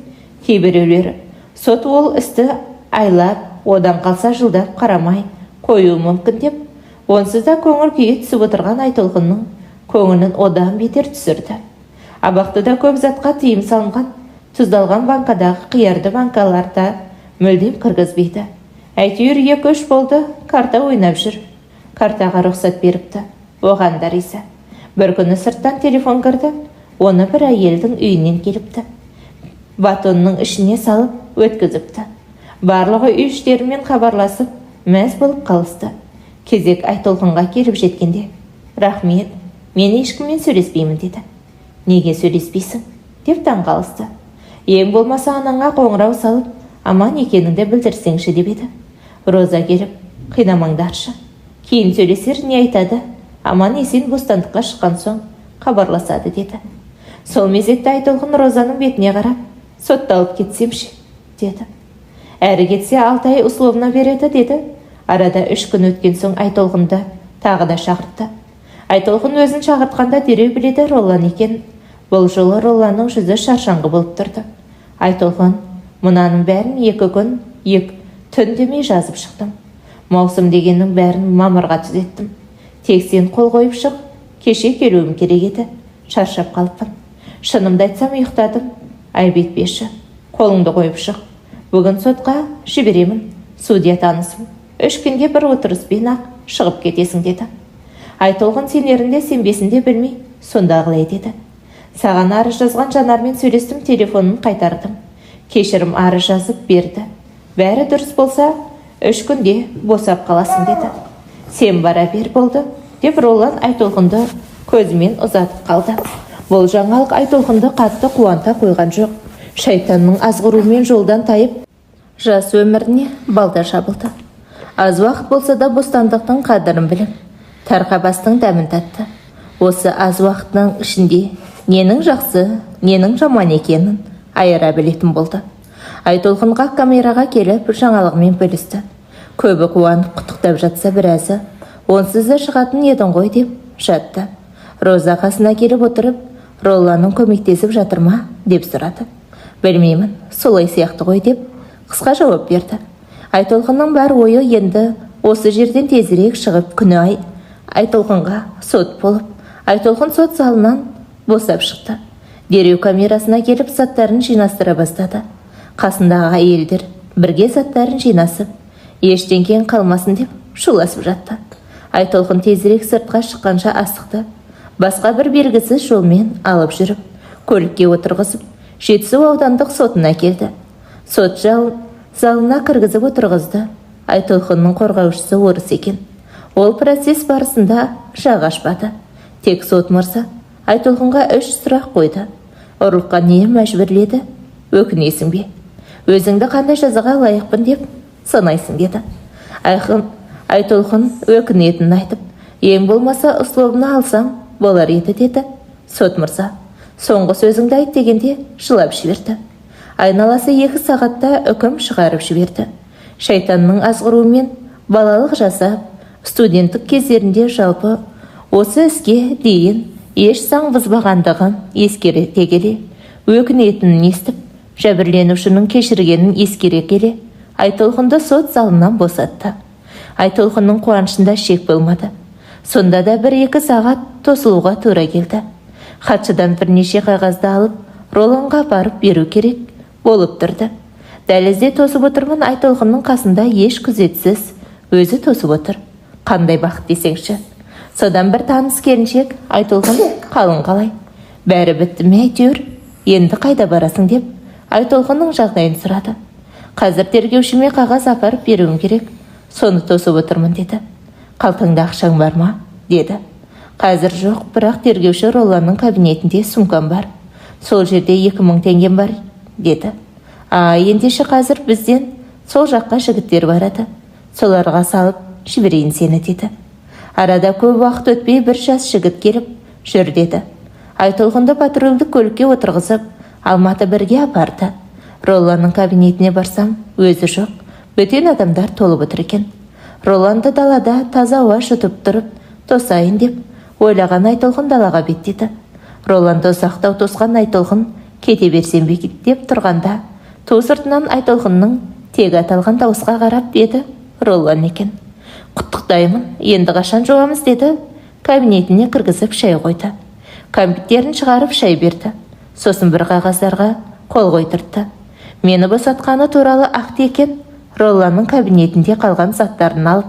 кейбіреулері сот ол істі айлап, одан қалса жылдап қарамай қоюы мүмкін деп, онсыз да көңіл күйі түсіп отырған Айтолқынның көңілін одан бетер түсірді. Абақтыда көп затқа тыйым салынған, тұздалған банкадағы қиярды банкаларда мүлдем кіргізбейді. Әйтеуір 2-3 болды, карта ойнап жүр. Картаға рұқсат беріпті, оған да риза. Бір күні сырттан телефон кірді, оны бір әйелдің үйінен келіпті. Батонның ішіне салып өткізіпті. Барлығы үй іштерімен хабарласып, мәз болып қалысты. Кезек Айтолқынға келіп жеткенде, рахмет, мен ешкіммен сөйлеспеймін, деді. Неге сөйлеспейсің? Деп таңғалысты. Ең болмаса анаңа қоңырау салып, аман екеніңді білдірсеңші, деп еді. Роза келіп, қинамаңдаршы. Кейін сөйлесер не айтады? Аман есен бостандыққа шыққан соң хабарласады, деді. Сол мезетте Айтолқын Розаның бетіне қарап, сотталып кетсемші, деді. Әрі кетсе 6 ай условно береді, деді. Арада 3 күн өткен соң Айтолқынды тағы да шақыртты. Айтолқын өзін шақыртқанда дереу біледі Роллан екен. Бұл жолы Ролланның жүзі шаршаңғы болып тұрды. Айтолқын, мұнаның бәрін 2 күн, 2 түн демей жазып шықтым. Маусым дегеннің бәрін мамырға түзеттім. Тек сен қол қойып шық, кеше келуім керек еді. Шаршап қалыппын. Шынымды айтсам ұйықтадым. Айбетпеші, қолыңды қойып шық. Бүгін сотқа жіберемін. Судья танысым. 3 күнге бір отырыспен ақ шығып кетесің, деді. Айтолқын сенерінде сенбесінде білмей, сонда қалай, деді. Саған арыз жазған Жанармен сөйлестім, телефонын қайтардым. Кешірім арыз жазып берді. Бәрі дұрыс болса, 3 күнде босап қаласың, деді. Сен бара бер болды, деп Роллан Айтолқынды көзімен ұзатып қалды. Бұл жаңалық Айтолқынды қатты қуанта қойған жоқ. Шайтанның азғыруымен жолдан тайып, жас өміріне балда шабылды. Аз уақыт болса да бостандықтың қадірін біліп, тарқабастың дәмін татты. Осы аз уақыттың ішінде ненің жақсы, ненің жаман екенін айыра білетін болды. Айтолқынға камераға келіп жаңалығымен бөлісті. Көбі қуанып құттықтап жатса, біразы онсыз да шығатын едің ғой деп жатты. Роза қасына келіп отырып, Ролланың көмектесіп жатыр ма деп сұрады. Білмеймін, солай сияқты ғой деп қысқа жауап берді. Айтолқынның бар ойы енді осы жерден тезірек шығып күні Айтолқынға сот болып, Айтолқын сот залынан босап шықты. Дереу камерасына келіп заттарын жинастыра бастады. Қасындағы әйелдер бірге заттарын жинасып, ештен кейін қалмасын деп шуласып жатты. Айтолқын тезірек сыртқа шыққанша асықты. Басқа бір белгісіз жолмен алып жүріп, көлікке отырғызып, Жетісу аудандық сотына келді. Сот залына кіргізіп отырғызды. Айтолқынның қорғаушысы орыс екен. Ол процесс барысында жақ ашпады. Тек сот мырза Айтолқынға 3 сұрақ қойды. Ұрлыққа не мәжбүрледі? Өкінесің бе? Өзіңді қандай жазаға лайықпын деп санайсың, деді. Айтолқын өкінетінін айтып, ең болмаса условно алсам болар еді, деді. Сот мырза, соңғы сөзіңді айт дегенде жылап жіберді. Айналасы 2 сағатта үкім шығарып жіберді. Шайтанның азғыруымен балалық жасап, студенттік кездерінде жалпы осы іске дейін еш заң бұзбағандығын ескерте келе, өкінетінін естіп, жәбірленушінің кешіргенін ескере келе, Айтолқынды сот залынан босатты. Айтолқынның қуанышында шек болмады. Сонда да 1-2 сағат тосылуға тура келді. Хатшыдан бірнеше қағазды алып, Роланға барып беру керек болып тұрды. Дәлізде тосып отырмын, Айтолқынның қасында еш күзетсіз өзі тосып отыр. Қандай бақыт десеңші. Содан бір таныс келіншек, Айтолқын қалың қалай? Бәрі бітті ме әйтеуір? Енді қайда барасың деп Айтолқынның жағдайын сұрады. Қазір тергеушіме қағаз апарып беруім керек. Соны тосып отырмын деді. Қалтаңда ақшаң бар ма? Деді. Қазір жоқ, бірақ тергеуші Роланның кабинетінде сумкам бар. Сол жерде 2000 теңгем бар, деді. Ендеше қазір бізден сол жаққа жігіттер барады. Соларға салып жіберейін сені, деді. Арада көп уақыт өтпей бір жас жігіт келіп жүр, деді. Айтолқынды патрульдік көлікке отырғызып, Алматы 1-ге апарды. Роланның кабинетіне барсам, өзі жоқ. Бөтен адамдар толып отыр екен. Роланды далада таза ауа жұтып тұрып, тосайын деп ойлаған Айтолқын далаға беттеді. Роланды ұзақтау тосқан Айтолқын кете берсем бе деп тұрғанда, ту сыртынан Айтолқынның тегі аталған дауысқа қарап еді. Ролан екен. Құттықтаймын, енді қашан жуамыз, деді. Кабинетіне кіргізіп шай қойды. Компьютерін шығарып шай берді. Сосын бір қағаздарға қол қойдыртты. Мені босатқаны туралы ақты екен. Роланның кабинетінде қалған заттарын алып,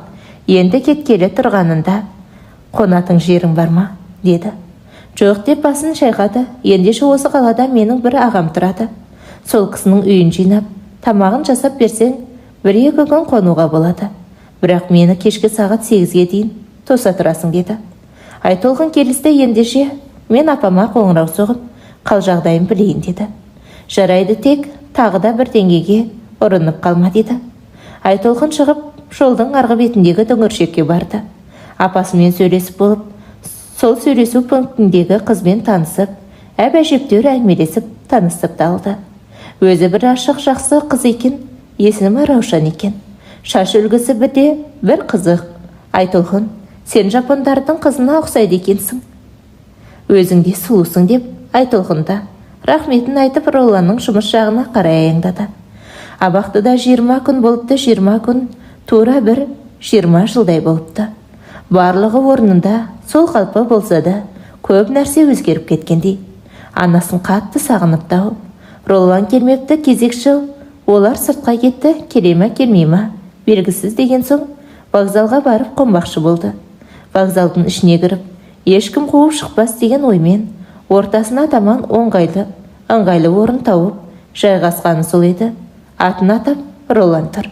енді кеткелі тұрғанында, қонатын жерің бар ма? Деді. Жоқ деп басын шайқады. Ендеше осы қалада менің бір ағам тұрады. Сол кісінің үйін жинап, тамағын жасап берсең, 1-2 күн қонуға болады. Бірақ мені кешкі сағат 8-ге дейін тоса тұрасың, деді. Айтолқын келісті. Ендеше мен апама қоңырау соғып, қал жағдайын білейін, деді. Жарайды, тек тағы да 1 теңгеге ұрынып қалма, деді. Айтолқын шығып, жолдың арғы бетіндегі дөңгіршекке барды. Апасымен сөйлесіп болып, сол сөйлесу пунктіндегі қызбен танысып, әжептәуір әңгімелесіп танысып алды. Өзі бір ашық жақсы қыз екен, есімі Раушан екен. Шаш үлгісі бір қызық. Айтолқын, сен жапондардың қызына ұқсайды екенсің. Өзің де сұлусың, деп Айтолқында рахметін айтып Роланның жұмыс жағына қарай аяңдады. Абақтыда 20 күн болыпты. 20 күн тура 20 жылдай болыпты. Барлығы орнында, сол қалпы болса да, көп нәрсе өзгеріп кеткендей. Анасын қатты сағыныпты. Ролан келмепті, кезекші. Олар сыртқа кетті, келе ме келмей ме белгісіз деген соң, вокзалға барып қонбақшы болды. Вокзалдың ішіне кіріп, ешкім қуып шықпас деген оймен, ортасына таман ыңғайлы орын тауып жайғасқаны сол еді. Атын атап, Ролан тұр.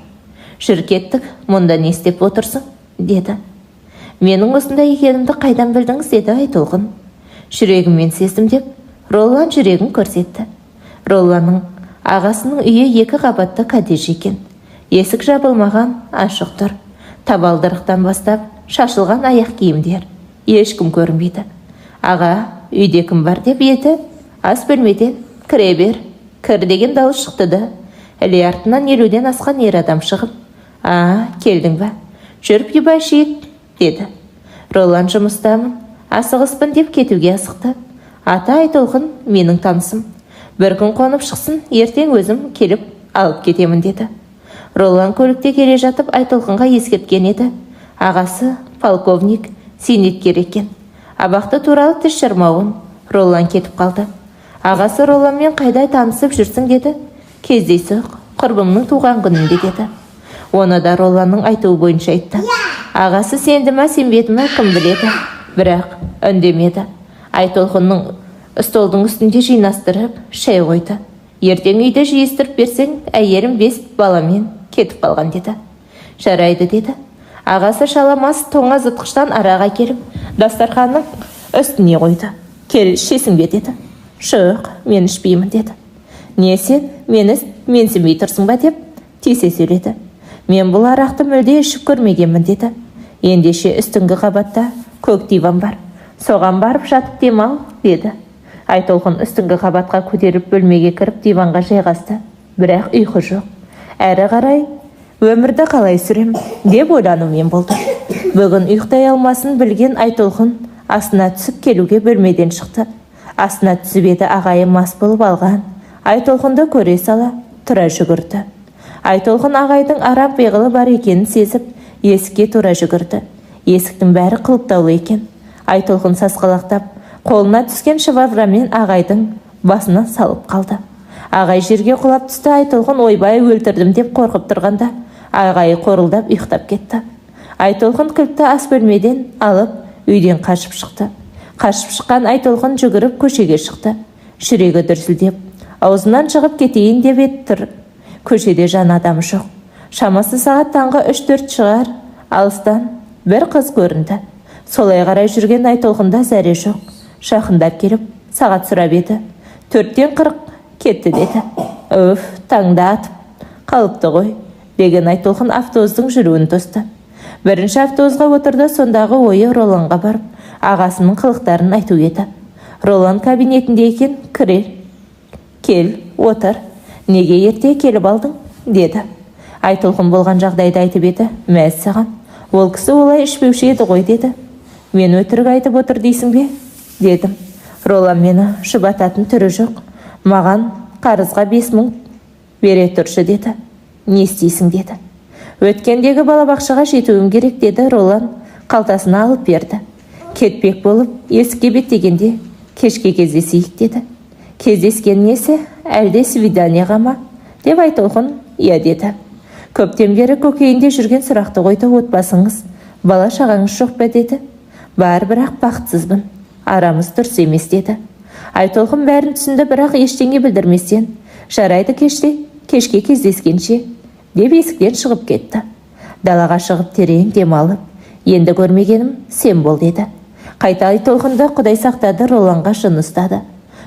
Жүр кеттік, мұнда не істеп отырсың? Деді. Менің осында екенімді қайдан білдіңіз? Деді Айтолқын. Жүрегіммен сездім, деп Ролан жүрегін көрсетті. Роланның ағасының үйі 2 қабатты коттедж екен. Есік жабылмаған, ашық тұр. Табалдырықтан бастап шашылған аяқ киімдер. Ешкім көрінбейді. Аға, үйде кім бар, деп еді. Ас бөлмеден кіре бер, кір деген дауыс шықты да. Іле артынан 50-ден асқан ер адам шығып, келдің ба? Жүріп ебай ішейік, деді. Ролан жұмыстамын, асығыспын деп кетуге асықты. Ата Айтолқын менің танысым. 1 күн қонып шықсын, ертең өзім келіп алып кетемін, деді. Ролан көлікте келе жатып Айтолқынға ескерткен еді. Ағасы полковник зейнеткер екен. Абақты туралы тіс жармауын. Ролан кетіп қалды. Ағасы Роланмен қайда танысып жүрсің, деді. Кездейсоқ, құрбымның туған күнінде, деді. Оны да Роланның айтуы бойынша айтты. Ағасы сенді ме, сенбеді ме, кім біледі. Бірақ үндемеді. Айтолқынның столдың үстінде жинастырып шай қойды. Ертең үйді жиыстырып берсең, әйелім 5 баламен кетіп қалған, деді. Жарайды, деді. Ағасы шаламас тоңазытқыштан араға келіп, дастарханның үстіне қойды. Кел, ішесің бе, деді. Жоқ, мен ішпеймін, деді. Не сен, менсінбей тұрсың ба, деп тисе сөйледі. Мен бұл арақты мүлде ішіп көрмегенмін, деді. Ендеше үстіңгі қабатта көк диван бар. Соған барып жатып демал, деді. Айтолқын үстіңгі қабатқа көтеріп бөлмеге кіріп диванға жайғасты. Бірақ ұйқы жоқ. Әрі қарай өмірді қалай сүрем деп ойланумен болды. Бүгін ұйықтай алмасын білген Айтолқын астына түсіп келуге бөлмеден шықты. Астына түсіп еді, ағайы мас болып алған. Айтолқынды көре сала тұра жүгірді. Айтолқын ағайдың арам пиғылы бар екенін сезіп, есікке тура жүгірді. Есіктің бәрі құлыптаулы екен. Айтолқын сасқалақтап, қолына түскен швабрамен ағайдың басына салып қалды. Ағай жерге құлап түсті. Айтолқын ойбай өлтірдім деп қорқып тұрғанда, ағайы қорылдап ұйықтап кетті. Айтолқын кілтті ас бөлмеден алып, үйден қашып шықты. Қашып шыққан Айтолқын жүгіріп көшеге шықты. Жүрегі дүрсілдеп, аузынан шығып кетейін деп еттір. Көшеде жан адамы жоқ. Шамасы сағат таңғы 3-4 шығар. Алыстан бір қыз көрінді. Солай қарай жүрген Айтолқында зәре жоқ. Жақындап келіп, сағат сұрап еді. 4-тен 40 кетті деді. Өф, таңда атып қалыпты ғой, деген Айтолқын автобустың жүруін тосты. Бірінші автобусқа отырды. Сондағы ойы Роланға барып, ағасының қылықтарын айту еді. Ролан кабинетінде екен. Кірер. Кел, отыр. Неге ерте келіп алдың? Деді. Айтолқын болған жағдайды айтып еді. Мәз саған. Ол кісі олай ішпеуші еді ғой, деді. Мен өтірік айтып отыр дейсің бе? Дедім. Ролан мені шыбататын түрі жоқ. Маған қарызға 5.000 бере тұршы, деді. Не істейсің, деді. Өткендегі балабақшаға жетуім керек, деді. Ролан қалтасына алып берді. Кетпек болып, есікке беттегенде, кешке кездесейік, деді. Кездескен несі? Әлде свиданияға ма? Деп Айтолқын иә деді. Көптен бері көкейінде жүрген сұрақты қойды. Отбасыңыз, бала шағаңыз жоқ па, деді. Бар, бірақ бақытсызбын. Арамыз дұрыс емес, деді. Айтолқын бәрін түсінді, бірақ ештеңе білдірместен, жарайды кешке кездескенше, деп есіктен шығып кетті. Далаға шығып терең демалып, енді көрмегенім сен бол, деді. Қайта Айтолқынды Құдай сақтады. Роланға жын ұстады.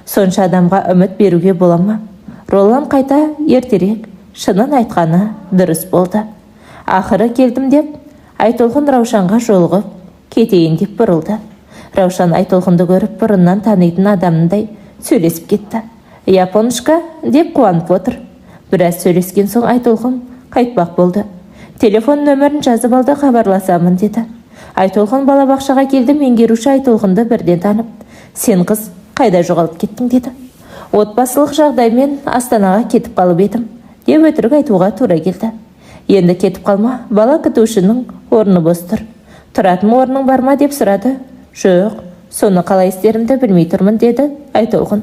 Сонша адамға үміт беруге бола ма? Ролан қайта ертерек шынын айтқаны дұрыс болды. Ақыры келдім деп, Айтолқын Раушанға жолығып кетейін деп бұрылды. Раушан Айтолқынды көріп бұрыннан танитын адамындай сөйлесіп кетті. Японышка деп қуанып отыр. Біраз сөйлескен соң Айтолқын қайтпақ болды. Телефон нөмірін жазып алды, хабарласамын, деді. Айтолқын балабақшаға келді. Меңгеруші Айтолқынды бірден танып, сен қыз қайда жоғалып кеттің, деді. Отбасылық жағдаймен Астанаға кетіп қалып едім, деп өтірік айтуға тура келді. Енді кетіп қалма, бала күтушінің орны бос тұр. Тұратын орның бар ма, деп сұрады. Жоқ, соны қалай істерімді білмей тұрмын, деді Айтолқын.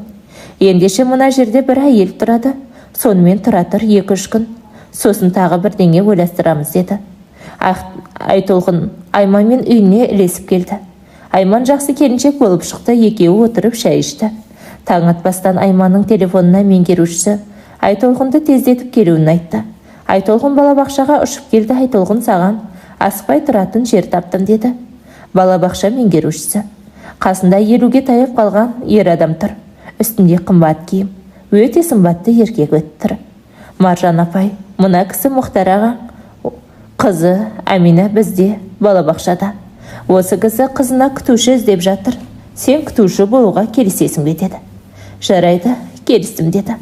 Ендеше мына жерде бір әйел тұрады. Сонымен тұра тұр 2-3 күн. Сосын тағы бірдеңе ойластырамыз, деді. Айтолқын Айманмен үйіне ілесіп келді. Айман жақсы келіншек болып шықты. Екеуі отырып шай ішті. Таң атпастан Айманның телефонына меңгерушісі Айтолқынды тездетіп келуін айтты. Айтолқын балабақшаға ұшып келді. Айтолқын саған асықпай тұратын жер таптым, деді. Балабақша меңгерушісі. Қасында 50-ге таяп қалған ер адам тұр. Үстінде қымбат киім. Өте сымбатты еркек өттір. Маржан апай, мына кісі Мұхтар аға. Қызы Амина бізде балабақшада. Осы кісі қызына күтуші іздеп жатыр. Сен күтуші болуға келісесің бе, деді. Жарайды, келістім, деді.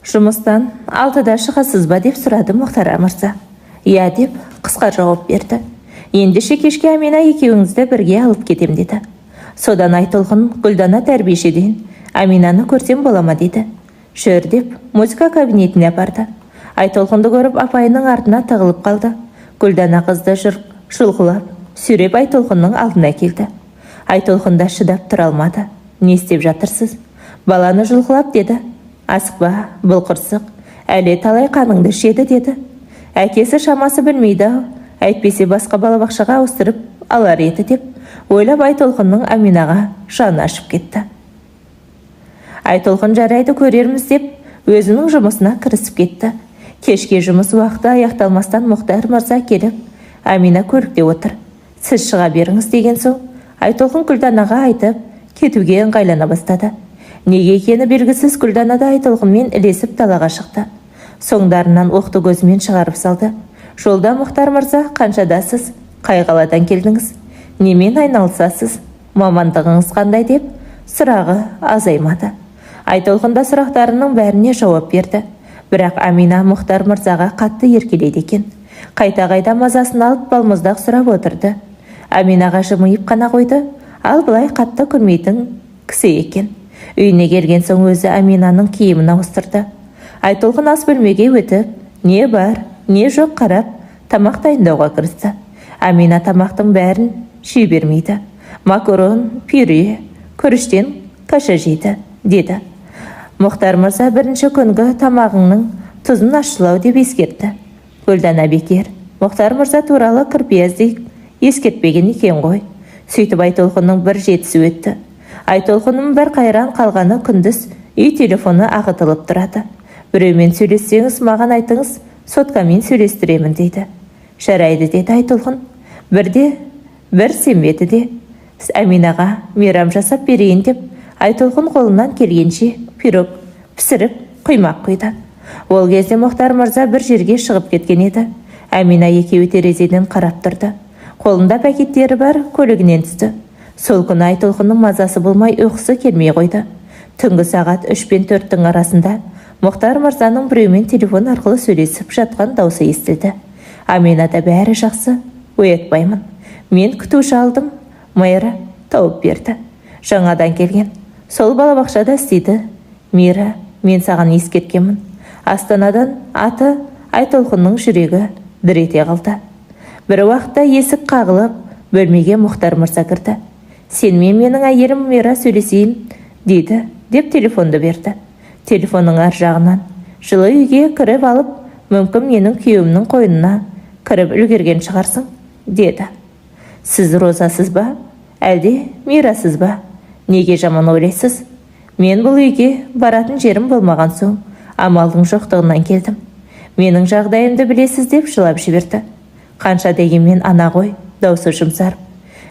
Жұмыстан 6-да шығасыз ба, деп сұрады Мұхтар мырза. Иә, деп қысқа жауап берді. Ендеше кешке Амина екеуіңізді бірге алып кетем, деді. Содан Айтолқын Гүлдана тәрбиешеден Аминаны көрсем бола ма, деді. Жүр, деп музыка кабинетіне апарды. Айтолқынды көріп апайының артына тығылып қалды. Гүлдана қызды жұлқылап сүйреп Айтолқынның алдына келді. Айтолқында шыдап тұра алмады. Не істеп жатырсыз? Баланы жұлқылап, деді. Асықпа, бұл қырсық, әлі талай қаныңды ішеді, деді. Әкесі шамасы білмейді, әйтпесе басқа балабақшаға ауыстырып алар еді, деп ойлап Айтолқынның Аминаға жаны ашып кетті. Айтолқын жарайды көрерміз, деп өзінің жұмысына кірісіп кетті. Кешке жұмыс уақыты аяқталмастан Мұхтар мырза келіп, Амина көлікте отыр. Сіз шыға беріңіз, деген соң Айтолқын Гүлданаға айтып кетуге ыңғайлана бастады. Неге екені белгісіз Гүлданада Айтолқынмен ілесіп далаға шықты. Соңдарынан оқты көзімен шығарып салды. Жолда Мұхтар мырза, қаншадасыз? Қай қаладан келдіңіз? Немен айналысасыз? Мамандығыңыз қандай, деп сұрағы азаймады. Айтолқында сұрақтарының бәріне жауап берді. Бірақ Амина Мұхтар мырзаға қатты еркелейді екен. Қайта-қайта мазасын алып балмұздақ сұрап отырды. Аминаға жымиып қана қойды. Ал былай қатты күлмейтін кісі екен. Үйіне келген соң өзі Аминаның киімін ауыстырды. Айтолқын ас бөлмеге өтіп, не бар, не жоқ қарап, тамақ дайындауға кірісті. Амина тамақтың бәрін жей бермейді. Макарон, пюре, күріштен каша жейді, деді. Мұхтар мырза бірінші күнгі тамағыңның тұзын ашшылау деп ескертті. Гүлдана бекер, Мұхтар мырза туралы кірпияздей ескертпеген екен ғой. Сөйтіп Айтолқынның бір жетісі өтті. Айтолқынның бір қайран қалғаны күндіз үй телефоны ағытылып тұрады. Біреумен сөйлессеңіз, маған айтыңыз, соткамен сөйлестіремін дейді. Жарайды, деді Айтолқын. Бір сенбеді де. Аминаға мейрам жасап берейін деп, Айтолқын қолынан келгенше пирог пісіріп құймақ құйды. Ол кезде Мұхтар мырза бір жерге шығып кеткен еді. Амина екеуі терезеден қарап тұрды. Қолында пакеттері бар, көлігінен түсті. Сол күні Айтолқынның мазасы болмай ұйқысы келмей қойды. Түнгі сағат 3 пен 4-тің арасында Мұхтар мырзаның біреумен телефон арқылы сөйлесіп жатқан даусы естілді. Аминада бәрі жақсы, оятпаймын. Мен күтуші алдым, Майра тауып берді. Жаңадан келген. Сол балабақшада істейді. Мира, мен саған ескерткенмін. Астанадан аты Айтолқынның жүрегі дір ете қалды. Бір уақытта есік қағылып, бөлмеге Мұхтар мырза кірді. Сенімен менің әйелім Мира сөйлесейін, дейді, деп телефонды берді. Телефонның ар жағынан жылы үйге кіріп алып, мүмкін менің күйеуімнің қойнына кіріп үлгерген шығарсың, деді. Сіз Розасыз ба? Әлде Мирасыз ба? Неге жаман ойлайсыз? Мен бұл үйге баратын жерім болмаған соң, амалдың жоқтығынан келдім. Менің жағдайымды білесіз деп жылап жіберді. Қанша дегенмен ана ғой, даусы жұмсарып.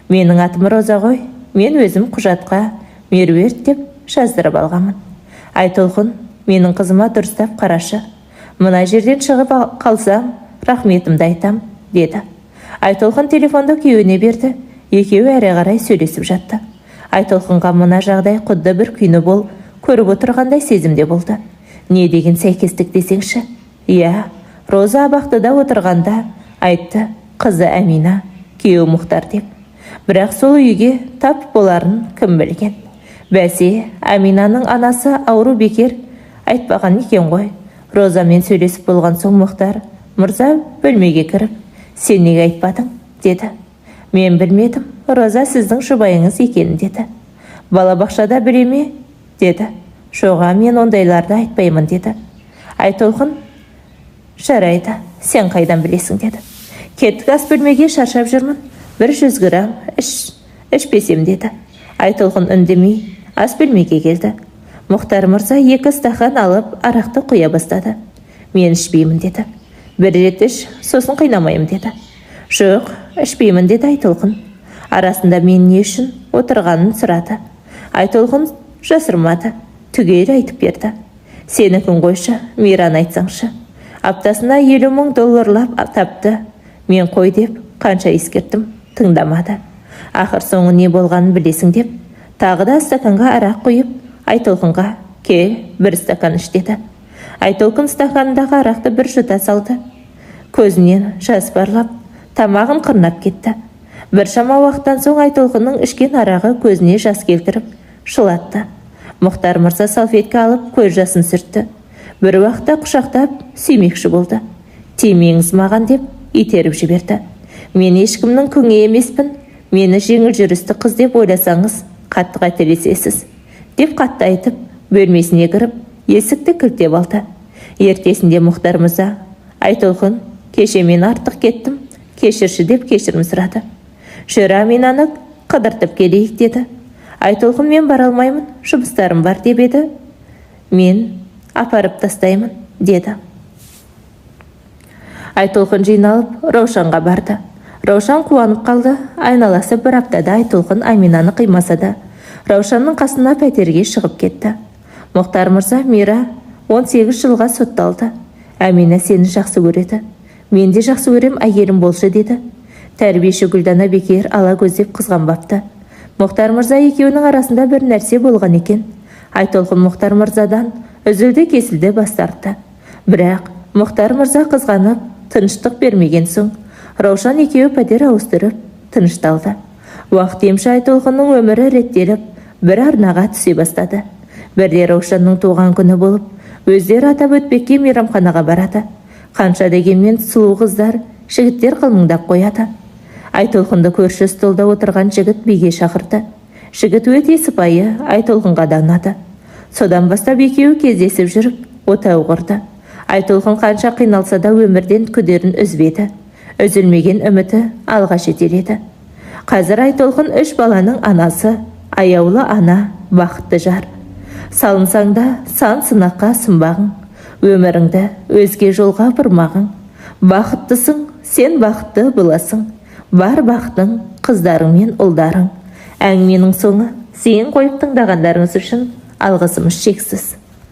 Менің атым Роза ғой, мен өзім құжатқа Меруерт деп жаздырып алғанмын. Айтолқын, менің қызыма дұрыстап қарашы. Мына жерден шығып қалсам, рахметімді айтам, деді. Айтолқын телефонды күйеуіне берді. Екеуі әрі қарай сөйлесіп жатты. Айтолқынға мына жағдай құдды бір күйіні бол, көріп отырғандай сезімде болды. Не деген сәйкестік десеңші? Иә, Роза абақтыда отырғанда айтты, қызы Амина, күйеуі Мұхтар деп. Бірақ сол үйге тап боларын кім білген? Бәсе, Аминаның анасы ауру бекер айтпаған екен ғой. Розамен сөйлесіп болған соң Мұхтар мырза бөлмеге кіріп, сен неге айтпадың, деді. Мен білмедім, Роза сіздің жұбайыңыз екенін, деді. Балабақшада біле ме, деді. Жоға, мен ондайларды айтпаймын, деді. Айтолқын, жарайды, сен қайдан білесің, деді. Кеттік, ас бөлмеге, шаршап жүрмін. 100 грамм ішпесем, деді. Айтолқын үндемей ас бөлмеге келді. Мұхтар мырза 2 стақан алып арақты құя бастады. Мен ішпеймін, деді. 1 рет іш, сосын қинамайым, деді. Жоқ, ішпеймін, деді Айтолқын. Арасында мен не үшін отырғанын сұрады. Айтолқын жасырмады, түгел айтып берді. Сенікін қойшы, Мираны айтсаңшы. Аптасына $50,000 тапты. Мен қой деп қанша ескерттім, тыңдамады. Ақыр соңы не болғанын білесің деп, тағы да стаканға арақ қойып, Айтолқынға кел, 1 стакан іш, деді. Айтолқын стаканындағы арақты бір жұта салды. Көзінен жас парлап, тамағын қырнап кетті. Біршама уақыттан соң Айтолқынның ішкен арағы көзіне жас келтіріп, шылатты. Мұхтар мырза салфетка алып көз жасын сүртті. Бір уақытта құшақтап сүймекші болды. Тимеңіз маған деп итеріп жіберді. Мен ешкімнің күңі емеспін. Мені жеңіл жүрісті қыз деп ойласаңыз, қатты қателесесіз, деп қатты айтып, бөлмесіне кіріп, есікті кілттеп алды. Ертесінде Мұхтар мырза, Айтолқын, кеше мен артық кеттім, кешірші деп кешірім сұрады. Жүр, Аминаны қыдыртып келейік, деді. Айтолқын, мен бара алмаймын, жұмыстарым бар, деп еді. Мен апарып тастаймын, деді. Айтолқын жиналып Раушанға барды. Раушан қуанып қалды. Айналасы бір аптада Айтолқын Аминаны қимаса да, Раушанның қасына пәтерге шығып кетті. Мұхтар мырза, Мира 18 жылға сотталды. Амина сені жақсы көреді. Мен де жақсы көрем, әйелім болшы, деді. Тәрбиеші Гүлдана бекер ала көздеп қызғанбапты. Мұхтар мырза екеуінің арасында бір нәрсе болған екен. Айтолқын Мұхтар мырзадан үзілді кесілді бас тартты. Бірақ Мұхтар мырза қызғанып, тыныштық бермеген соң, Раушан екеуі пәтер ауыстырып, тынышталды. Уақыт емші Айтолқынның өмірі реттеліп, бір арнаға түсе бастады. Бірде Раушанның туған күні болып, өздері атап өтпекке мейрамханаға барады. Қанша дегенмен сұлу қыздар, жігіттер қылмыңдап қояды. Айтолқынды көрші столда отырған жігіт биге шақырды. Жігіт өте сыпайы, Айтолқынға да ұнады. Содан бастап екеуі кездесіп жүріп, отау құрды. Айтолқын қанша қиналса да өмірден күдерін үзбеді. Үзілмеген үміті алға жетеледі. Қазір Айтолқын 3 баланың анасы, аяулы ана, бақытты жар. Салынсаң да сан сынаққа сынбағың, өміріңді өзге жолға бұрмағың. Бақыттысың, сен бақытты боласың. Бар бақытың қыздарың мен ұлдарың. Әңгіменің соңы сен қойып тыңдағандарыңыз үшін алғысымыз шексіз.